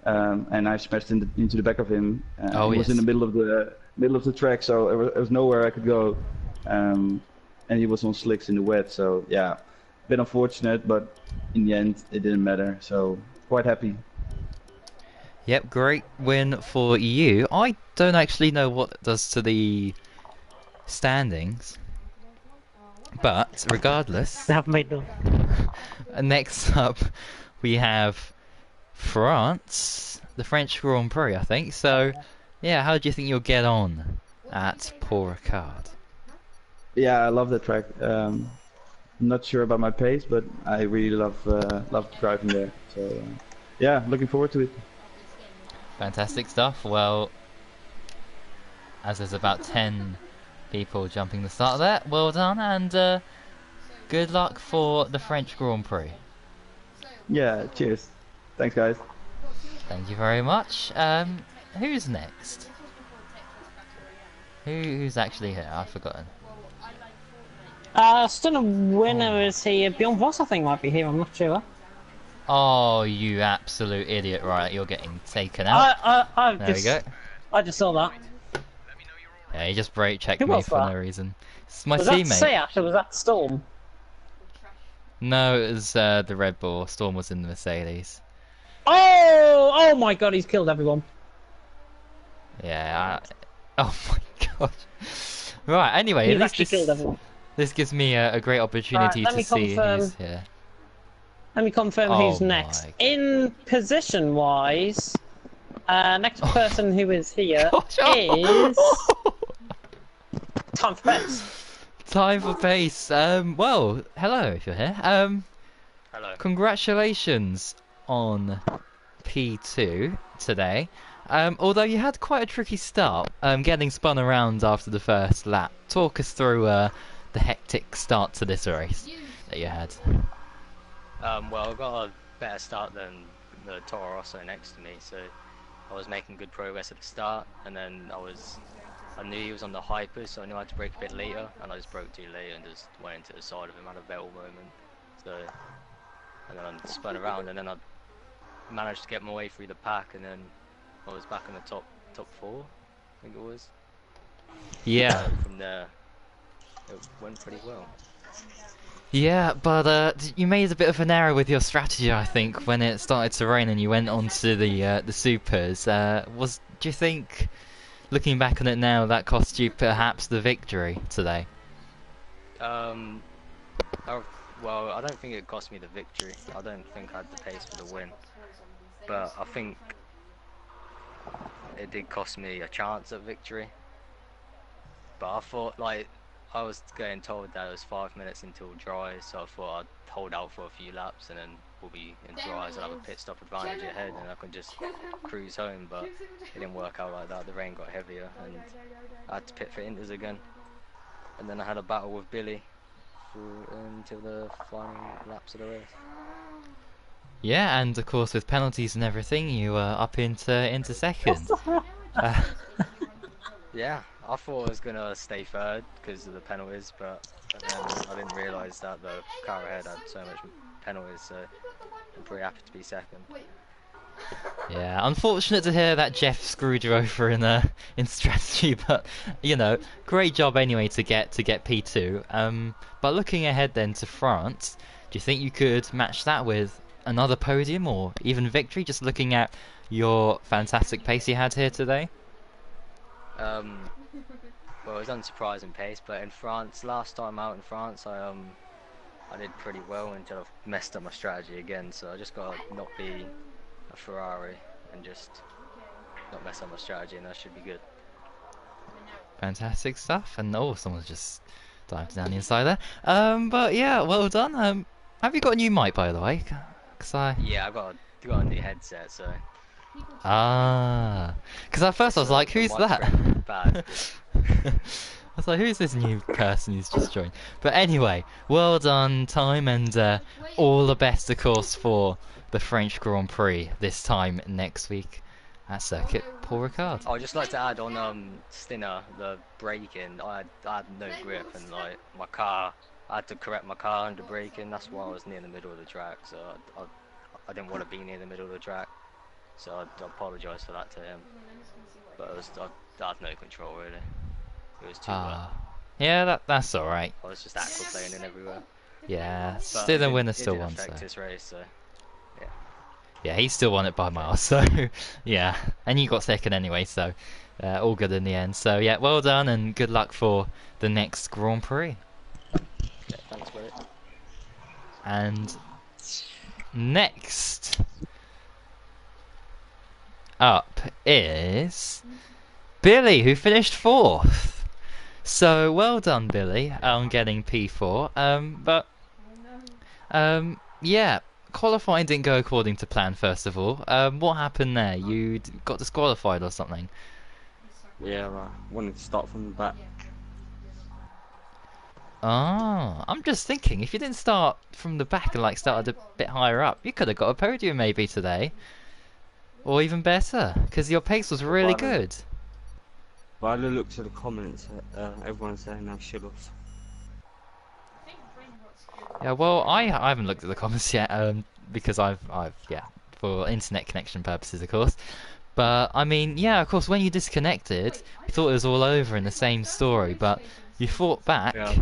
and I smashed into the back of him. Oh, he was yes. in the middle of the track, so there was nowhere I could go, and he was on slicks in the wet. So yeah, a bit unfortunate, but in the end it didn't matter. So quite happy. Yep, great win for you. I don't actually know what it does to the standings, but regardless, They haven't made no. next up we have France, the French Grand Prix, I think. So, yeah, how do you think you'll get on at Paul Ricard? Yeah, I love that track. I'm not sure about my pace, but I really love driving there. So yeah, looking forward to it. Fantastic stuff. Well, as there's about 10 people jumping the start there, well done, and good luck for the French Grand Prix. Yeah, cheers. Thanks, guys. Thank you very much. Who's next? Who's actually here? I've forgotten. Stunner winner is here. Beyond Voss, I think, might be here. I'm not sure. Oh, you absolute idiot! Right, you're getting taken out. There we go. I just saw that. Yeah, he just brake checked Who me was for that? no reason. It's my Was teammate. that Seat or was that Storm? No, it was the Red Bull. Storm was in the Mercedes. Oh! Oh my god, he's killed everyone. Yeah. Oh my god. Right. Anyway, He's at least actually killed everyone. this gives me a great opportunity let to me see confirm. who's here. Let me confirm Oh who's next. my In position wise, next person who is here Gosh, is Time for Pace. Time for pace. Well, hello if you're here. Hello. Congratulations on P2 today. Although you had quite a tricky start, getting spun around after the first lap. Talk us through the hectic start to this race that you had. Well, I got a better start than the Toro Rosso next to me, so I was making good progress at the start, and then I knew he was on the hyper, so I knew I had to brake a bit later, and I just broke too late and just went into the side of him at a battle moment. So, and then I spun around, and then I managed to get my way through the pack, and then I was back in the top four, I think it was. Yeah. So from there, it went pretty well. Yeah, but you made a bit of an error with your strategy, I think, when it started to rain and you went on to the supers. Do you think, looking back on it now, that cost you perhaps the victory today? Well, I don't think it cost me the victory. I don't think I had the pace for the win. But I think it did cost me a chance at victory. But I thought, like, I was getting told that it was 5 minutes until dry, so I thought I'd hold out for a few laps and then we'll be in dries. I'll have a pit stop advantage ahead and I can just cruise home, but it didn't work out like that. The rain got heavier and I had to pit for inters again. And then I had a battle with Billy until the final laps of the race. Yeah, and of course with penalties and everything, you were up into second. Yeah, I thought I was gonna stay third because of the penalties, but then I didn't realise that the car ahead had so much penalties, so I'm pretty happy to be second. Yeah, unfortunate to hear that Jeff screwed you over in strategy, but you know, great job anyway to get P2. But looking ahead then to France, do you think you could match that with another podium or even victory? Just looking at your fantastic pace you had here today. Well, it was unsurprising pace, but in France, last time out in France, I did pretty well until I messed up my strategy again. So I just gotta not be a Ferrari and just not mess up my strategy, and that should be good. Fantastic stuff, and oh, someone's just dived down the inside there. But yeah, well done. Have you got a new mic by the way? Yeah, I got a new headset, so. Because at first I was like, who's that? Bad. I was like, who's this new person who's just joined? But anyway, well done, Time, and all the best, of course, for the French Grand Prix this time next week at Circuit Paul Ricard. I'd just like to add on Stinner, the braking. I had no grip, and like my car, I had to correct my car under braking. That's why I was near the middle of the track, so I didn't want to be near the middle of the track. So I apologise for that to him. But I had no control really. It was too wet. Yeah, that's alright. I was just aquaplaning everywhere. Yeah, But still the winner still won. won, so. This race, so yeah. Yeah, he still won it by miles, so yeah. And you got second anyway, so all good in the end. So yeah, well done and good luck for the next Grand Prix. Yeah, thanks, buddy. And next up is Billy, who finished 4th. So well done, Billy, on getting P4. But yeah, qualifying didn't go according to plan. First of all, what happened there? You got disqualified or something? Yeah, I wanted to start from the back. Oh, I'm just thinking, if you didn't start from the back and like started a bit higher up, you could have got a podium maybe today. or even better, because your pace was really By the, good. by the looks of the comments, everyone's saying I should have. I think brain rot's good. Yeah, well, I haven't looked at the comments yet, because yeah, for internet connection purposes, of course. But I mean, yeah, of course, when you disconnected, you thought it was all over in the same story, but you fought back. Yeah,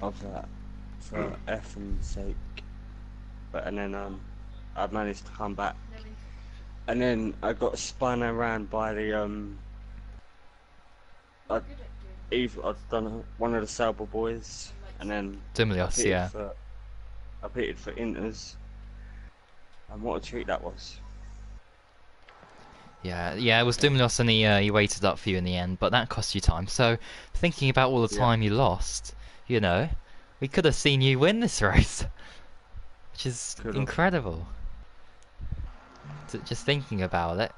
of that for Effen's sake. But and then I managed to come back, and then I got spun around by the I'd done one of the Sauber boys, and then Dumilios, yeah. I pitted for Inters, and what a treat that was. Yeah, it was Dumilios, and he waited up for you in the end, but that cost you time. So, thinking about all the time you lost, you know, we could have seen you win this race, which is incredible. Just thinking about it,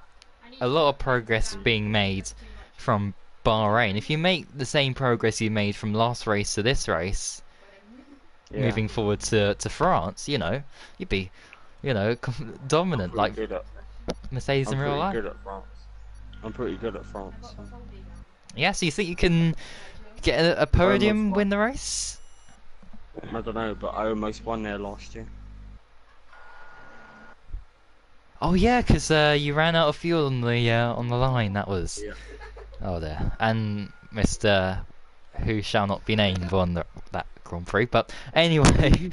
a lot of progress being made from Bahrain. If you make the same progress you made from last race to this race, moving forward to France, you know, you'd be, you know, dominant like Mercedes in real life. I'm pretty good at France. So. Yeah, so you think you can get a podium, win the race? I don't know, but I almost won there last year. Oh yeah, because you ran out of fuel on the line. That was oh there, and Mr. Who shall not be named won that Grand Prix. But anyway,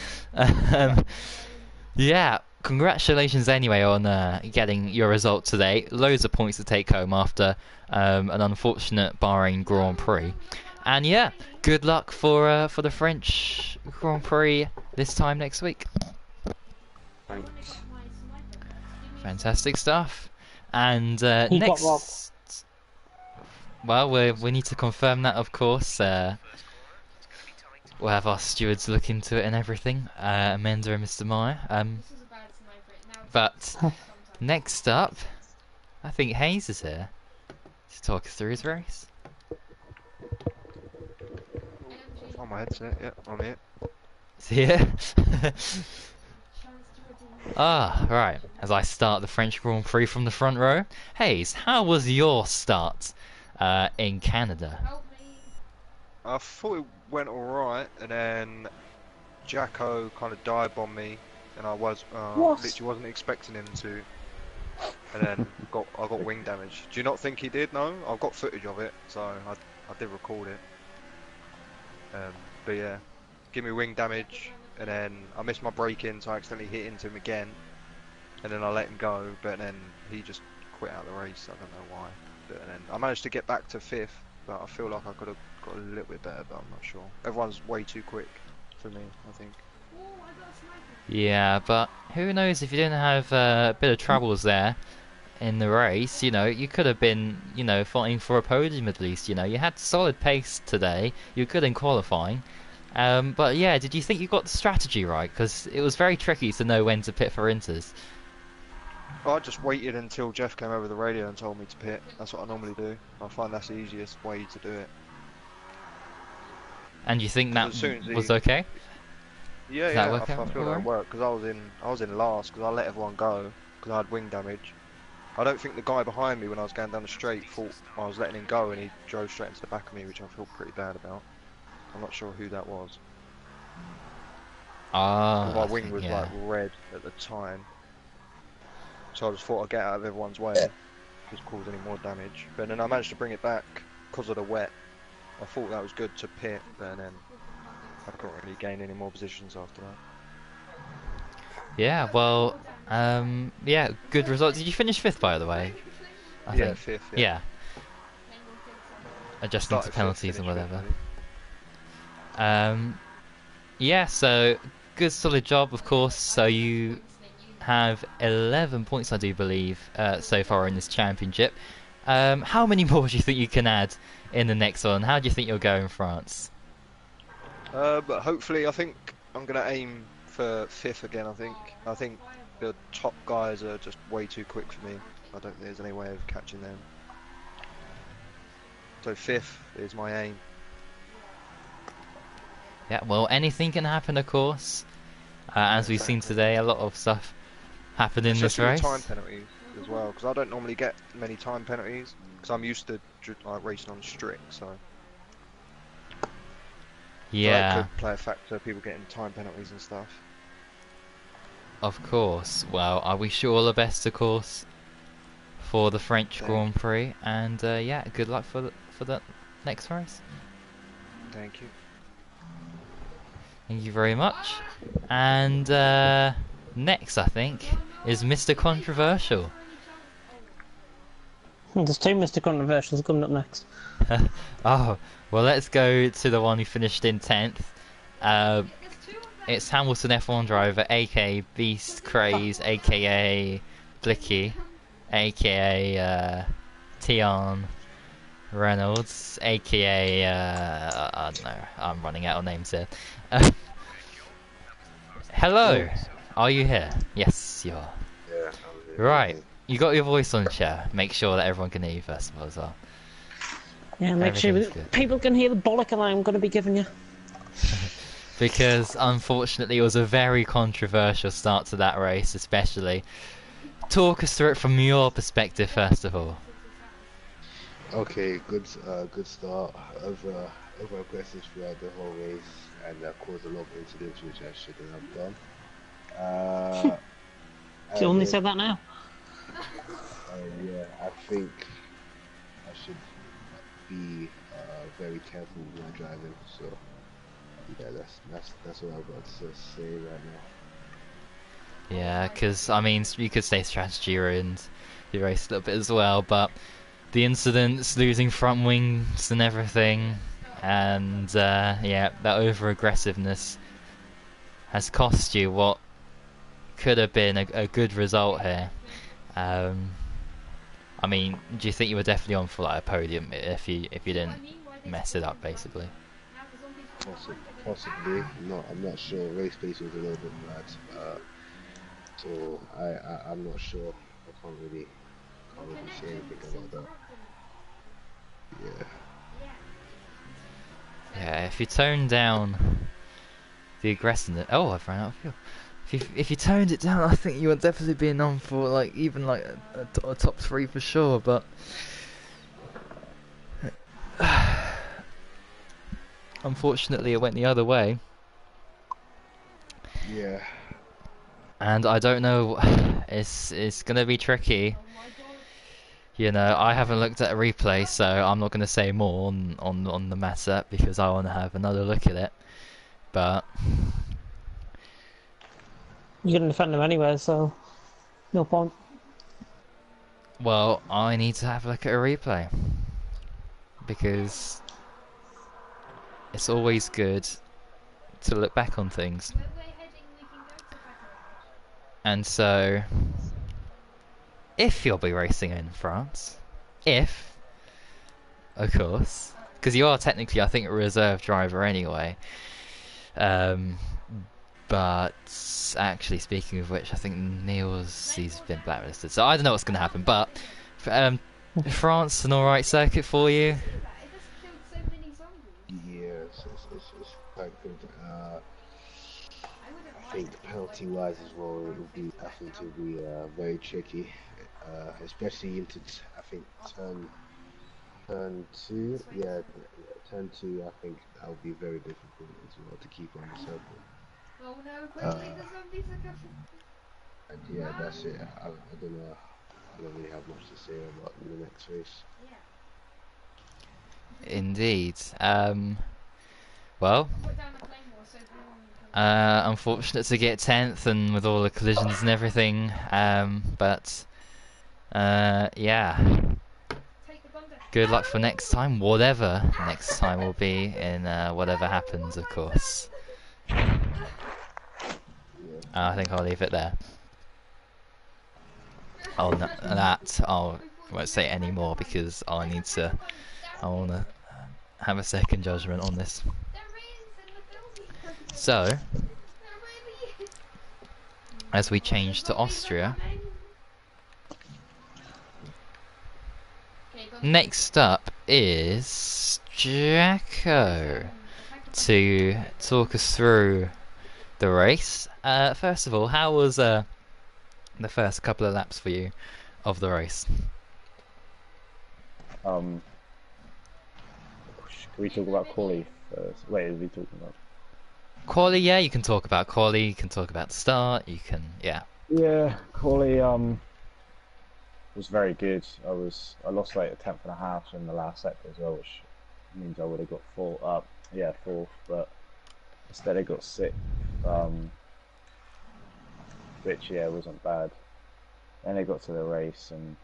yeah. Congratulations anyway on getting your result today. Loads of points to take home after an unfortunate Bahrain Grand Prix. And yeah, good luck for the French Grand Prix this time next week. Thanks. Fantastic stuff. And He got robbed. next, well, we need to confirm that, of course. We'll have our stewards look into it and everything. Amanda and Mr. Meyer. But next up, I think Hayes is here to talk us through his race. On my headset, yeah, I'm here. Is he here? Ah, right. As I start the French Grand Prix from the front row. Hayes, how was your start in Canada? I thought it went alright, and then Jacko kind of dive-bombed me, and I literally wasn't expecting him to, and then I got wing damage. Do you not think he did? No, I've got footage of it, so I did record it. But yeah, give me wing damage, and then I missed my braking, so I accidentally hit into him again, and then I let him go, but then he just quit out of the race. I don't know why. But then I managed to get back to 5th, but I feel like I could have got a little bit better, but I'm not sure. Everyone's way too quick for me, I think. Yeah, but who knows, if you didn't have a bit of troubles there in the race, you know, you could have been, you know, fighting for a podium at least, you know. You had solid pace today, you were good in qualifying. But yeah, did you think you got the strategy right? Because it was very tricky to know when to pit for Inters. I just waited until Jeff came over the radio and told me to pit. That's what I normally do. I find that's the easiest way to do it. And you think that was okay? Yeah, I feel that worked, because I was in last because I let everyone go because I had wing damage. I don't think the guy behind me when I was going down the straight thought I was letting him go, and he drove straight into the back of me, which I feel pretty bad about. I'm not sure who that was. My wing was like red at the time, so I just thought I'd get out of everyone's way, just cause any more damage. But then I managed to bring it back because of the wet. I thought that was good to pit, but then I couldn't really gain any more positions after that. Yeah, well, yeah, good result. Did you finish 5th, by the way? I think. 5th, yeah. Adjusting to penalties and whatever. Yeah, so good solid job, of course. So you have 11 points, I do believe, so far in this championship. How many more do you think you can add in the next one? How do you think you'll go in France? But hopefully, I think I'm going to aim for 5th again. I think the top guys are just way too quick for me. I don't think there's any way of catching them. So 5th is my aim. Yeah, well, anything can happen, of course. As we've seen today, a lot of stuff happen in this Especially with time race. penalties as well, because I don't normally get many time penalties because I'm used to like racing on strict, so that Yeah, could play a factor. People getting time penalties and stuff. of course. Well, I wish you all the best, of course, for the French Grand Prix, and yeah, good luck for the next race. Thank you. Thank you very much. And next, I think, is Mr. Controversial. There's two Mr. Controversials coming up next. Oh, well, let's go to the one who finished in 10th. It's Hamilton F1 driver, aka Beast Craze, aka Blicky, aka Tion Reynolds, aka I don't know, I'm running out of names here. Hello, are you here? Yes, you are. Yeah, I'm here. Right, you got your voice on share. Make sure that everyone can hear you first of all as well. Yeah, make sure people can hear the bollock that I'm going to be giving you. Because unfortunately it was a very controversial start to that race, especially. Talk us through it from your perspective first of all. Okay, good start. Over aggressive throughout the whole race, and caused a lot of incidents which I shouldn't have done. You only said that now. Yeah, I think I should be very careful when driving. So yeah, that's what I've got to say right now. Yeah, because I mean, you could say strategy ruined the race a little bit as well, but the incidents, losing front wings and everything, and yeah, that over aggressiveness has cost you what could have been a good result here. I mean, do you think you were definitely on for like a podium if you didn't mess it up, basically? Possibly. I'm not sure. Race pace was a little bit bad, so I'm not sure. I can't really say anything about that. Yeah. Yeah, if you tone down the aggressiveness. Oh, I've run out of fuel. If you toned it down, I think you would definitely be on for like even like a top 3 for sure. But unfortunately, it went the other way. Yeah. And I don't know. It's gonna be tricky. You know, I haven't looked at a replay, so I'm not gonna say more on the matter because I want to have another look at it. But You're going to defend them anyway, so no point. well, I need to have a look at a replay because it's always good to look back on things. And so, if you'll be racing in France, of course, because you are technically, I think, a reserve driver anyway. But actually, speaking of which, I think he's been blacklisted, so I don't know what's going to happen. But France, an alright circuit for you? Yes, it's quite good. I think penalty-wise as well, it will be having to be very tricky, especially into I think turn 2. Yeah, turn 2. I think that will be very difficult as well to keep on the circle. Oh no, quickly, the zombies are coming. And yeah, that's it. I don't know. I don't really have much to say about the next race. Indeed. Well, unfortunate to get 10th and with all the collisions and everything. But yeah. Good luck for next time, whatever next time will be, in whatever happens, of course. I think I'll leave it there. Oh, no, I won't say any more because I want to have a second judgment on this. So, as we change to Austria, next up is Jacko to talk us through the race. First of all, how was the first couple of laps for you of the race? Can we talk about quali first? Wait, are we talking about? Quali, yeah, you can talk about quali, you can talk about the start, you can, yeah. Yeah, quali was very good. I lost like a tenth and a half in the last sector as well, which means I would have got fourth, but instead I got sixth, which yeah wasn't bad. Then I got to the race and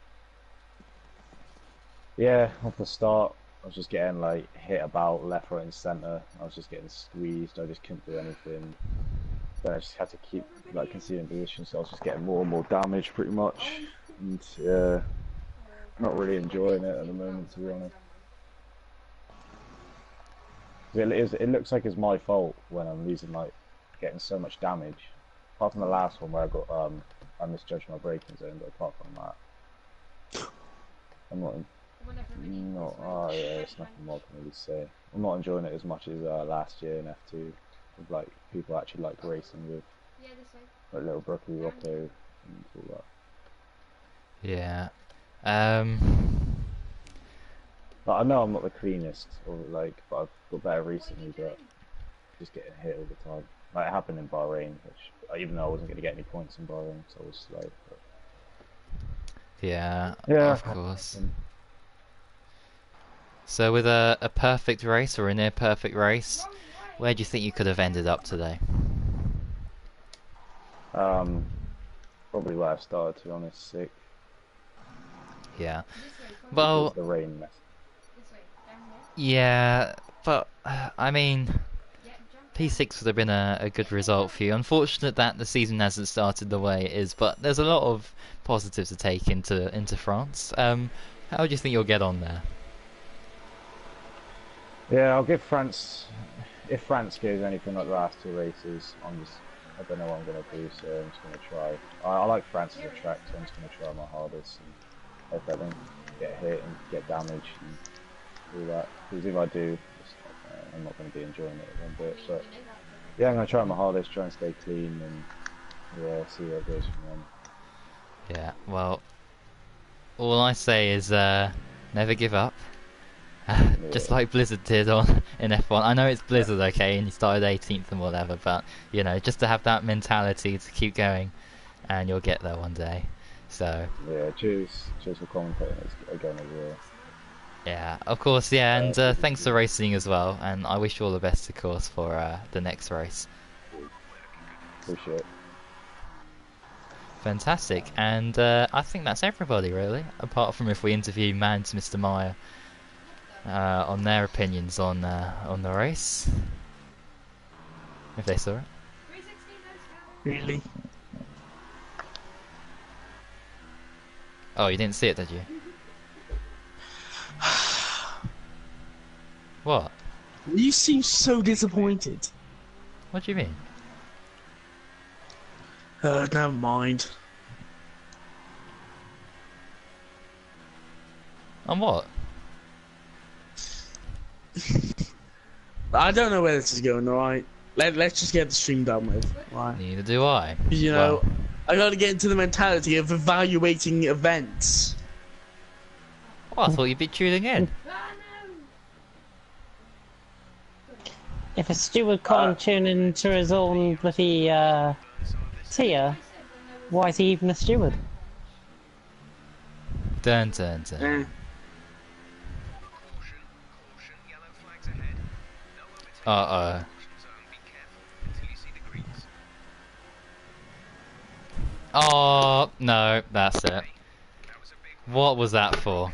yeah, off the start I was just getting like hit about left, right, and centre. I was just getting squeezed. I just couldn't do anything. Then I just had to keep like conceding position, so I was just getting more and more damage pretty much, and not really enjoying it at the moment, to be honest. It looks like it's my fault when I'm losing, like getting so much damage. Apart from the last one where I misjudged my braking zone, but apart from that, I'm not. Oh yeah, there's nothing more I can really say. I'm not enjoying it as much as last year in F2. With like people actually like racing with, like little Brookie, Rocco, and all that. Yeah. Like, I know I'm not the cleanest, or like, but I've got better recently. But just getting hit all the time. Like it happened in Bahrain, which even though I wasn't going to get any points in Bahrain, so I was slow. But... Yeah, yeah, of course. So with a perfect race or a near perfect race, where do you think you could have ended up today? Probably where I started, to be honest, sick. Yeah. Well, the rain mess. Yeah, but I mean, P6 would have been a good result for you. Unfortunate that the season hasn't started the way it is, but there's a lot of positives to take into France. How do you think you'll get on there? Yeah, I'll give France. If France goes anything like the last two races, I don't know what I'm going to do, so I'm just going to try. I like France as a track, so I'm just going to try my hardest and hope I don't get hit and get damaged and all that. Because if I do, I'm not going to be enjoying it one bit. But yeah, I'm going to try my hardest, try and stay clean, and yeah, see where it goes from then. Yeah, well, all I say is never give up. Just like Blizzard did in F1. I know it's Blizzard, okay, and you started 18th and whatever, but you know, just to have that mentality to keep going, and you'll get there one day. So yeah, cheers for commentating again as well. Yeah, of course, yeah, and thanks for racing as well, and I wish you all the best, of course, for the next race. Appreciate it. Fantastic, and I think that's everybody really, apart from if we interview Mads, Mr. Meyer, on their opinions on the race, if they saw it. Really? Oh, you didn't see it, did you? What? You seem so disappointed. What do you mean? Never mind. On what? I don't know where this is going, alright? Let's just get the stream done with, right? Neither do I. You know, I gotta get into the mentality of evaluating events. Oh, I thought you'd be tuning in. If a steward can't tune into his own bloody tier, why is he even a steward? Dun dun dun. Uh-oh. Oh, no, that's it. What was that for?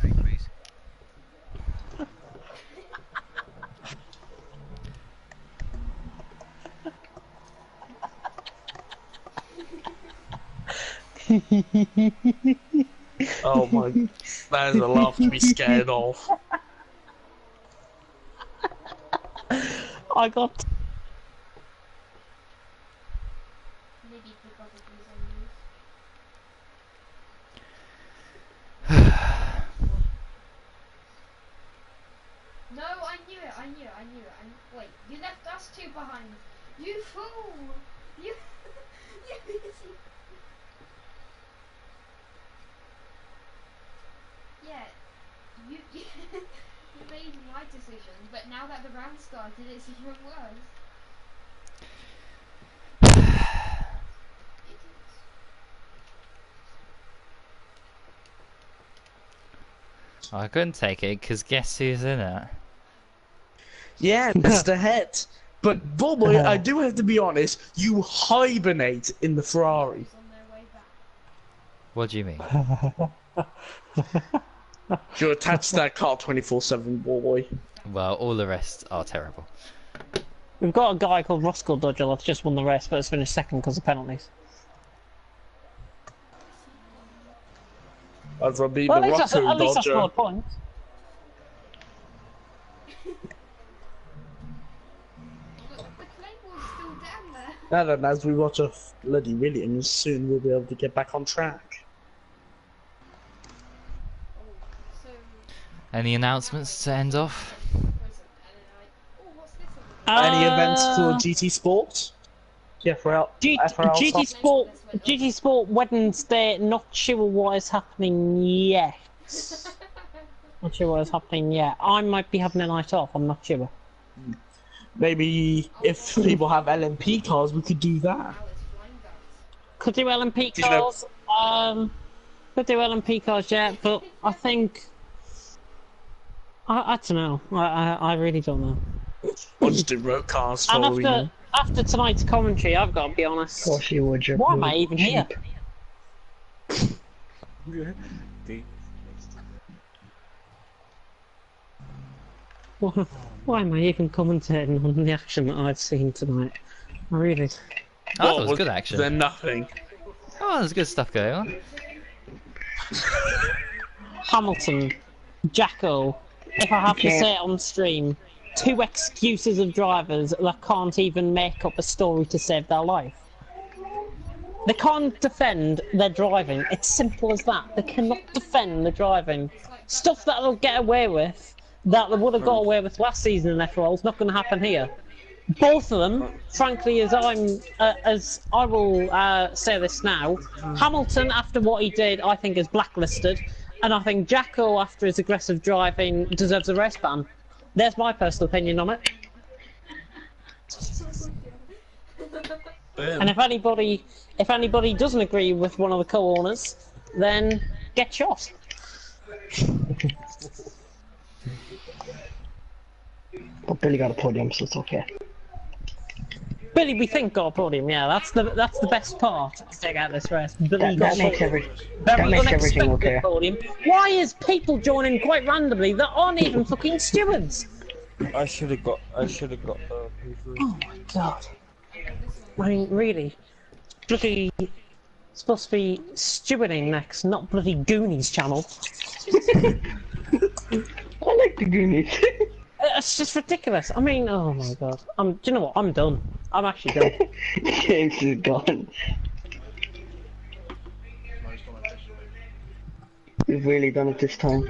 Oh my, that is a laugh to be scared of. I got. No, I knew it. Wait, you left us two behind. You fool! You. Yeah, you you made my decision, but now that the round started, it's even worse. I couldn't take it because guess who's in it? Yeah, Mr. Head. But Boy, I do have to be honest. You hibernate in the Ferrari. What do you mean? You're attached to that car 24/7, Boy. Well, all the rest are terrible. We've got a guy called Roscoe Dodger that's just won the race, but has finished second because of penalties. I'd rather be Well, the at least I Dodger. scored points. Now then, as we watch a bloody Williams, soon we'll be able to get back on track. Any announcements to end off? Any events for GT Sport? FRL. GT Sport Wednesday, not sure what is happening yet. Not sure what is happening yet. I might be having a night off, I'm not sure. Maybe if people have LMP cars, we could do that. Could do LMP cars. Could do LMP cars, yeah, but I think... I don't know. I really don't know. Or just do road cars for And after tonight's commentary, I've got to be honest. Of course you would. Why am I even here? Why am I even commentating on the action that I've seen tonight? I really... Oh, that was good action. Then nothing. Oh, there's good stuff going on. Hamilton, Jacko, if I have to say it on stream, 2 excuses of drivers that can't even make up a story to save their life. They can't defend their driving. It's simple as that. They cannot defend the driving. Stuff that they'll get away with, that they would have got away with last season in FRL, is not going to happen here. Both of them, frankly, as I will say this now, Hamilton, after what he did, I think is blacklisted, and I think Jacko, after his aggressive driving, deserves a race ban. There's my personal opinion on it. And if anybody doesn't agree with one of the co-owners, then get shot. But Billy got a podium, so it's okay. Billy, we think, got a podium. Yeah, that's the best part to take out this race. Billy That makes everything okay. Podium. Why is people joining quite randomly that aren't even fucking stewards? I should have got P3. Oh my god. I mean, really? Bloody... supposed to be stewarding next, not bloody Goonies channel. I like the Goonies. It's just ridiculous. I mean, oh my god. Do you know what? I'm done. I'm actually done. James is gone. We've really done it this time.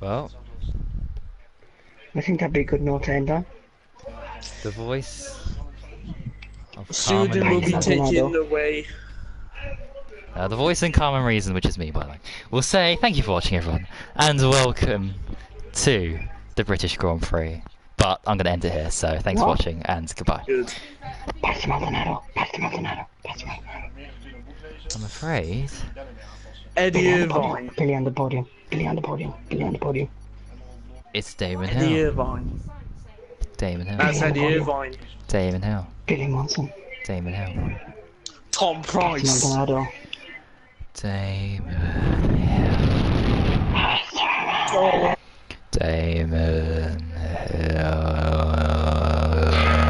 Well, I think that'd be a good note to end on. the voice of Student will be taken away. The voice in Common Reason, which is me, by the way, will say thank you for watching, everyone, and welcome to the British Grand Prix. But I'm going to end it here, so thanks for watching, and goodbye. Good. Pass the Maldonado. Pass the Maldonado. Pass the Maldonado. I'm afraid... Eddie Irvine. Billy on the podium. Billy on the podium. Billy on the podium. It's Damon Eddie Hill. Irvine. Damon Hill. That's Eddie Irvine. Damon Hill. Billy Monson. Damon Hill. Tom Price. Maldonado. Damon Hill. Oh. Damon Hill.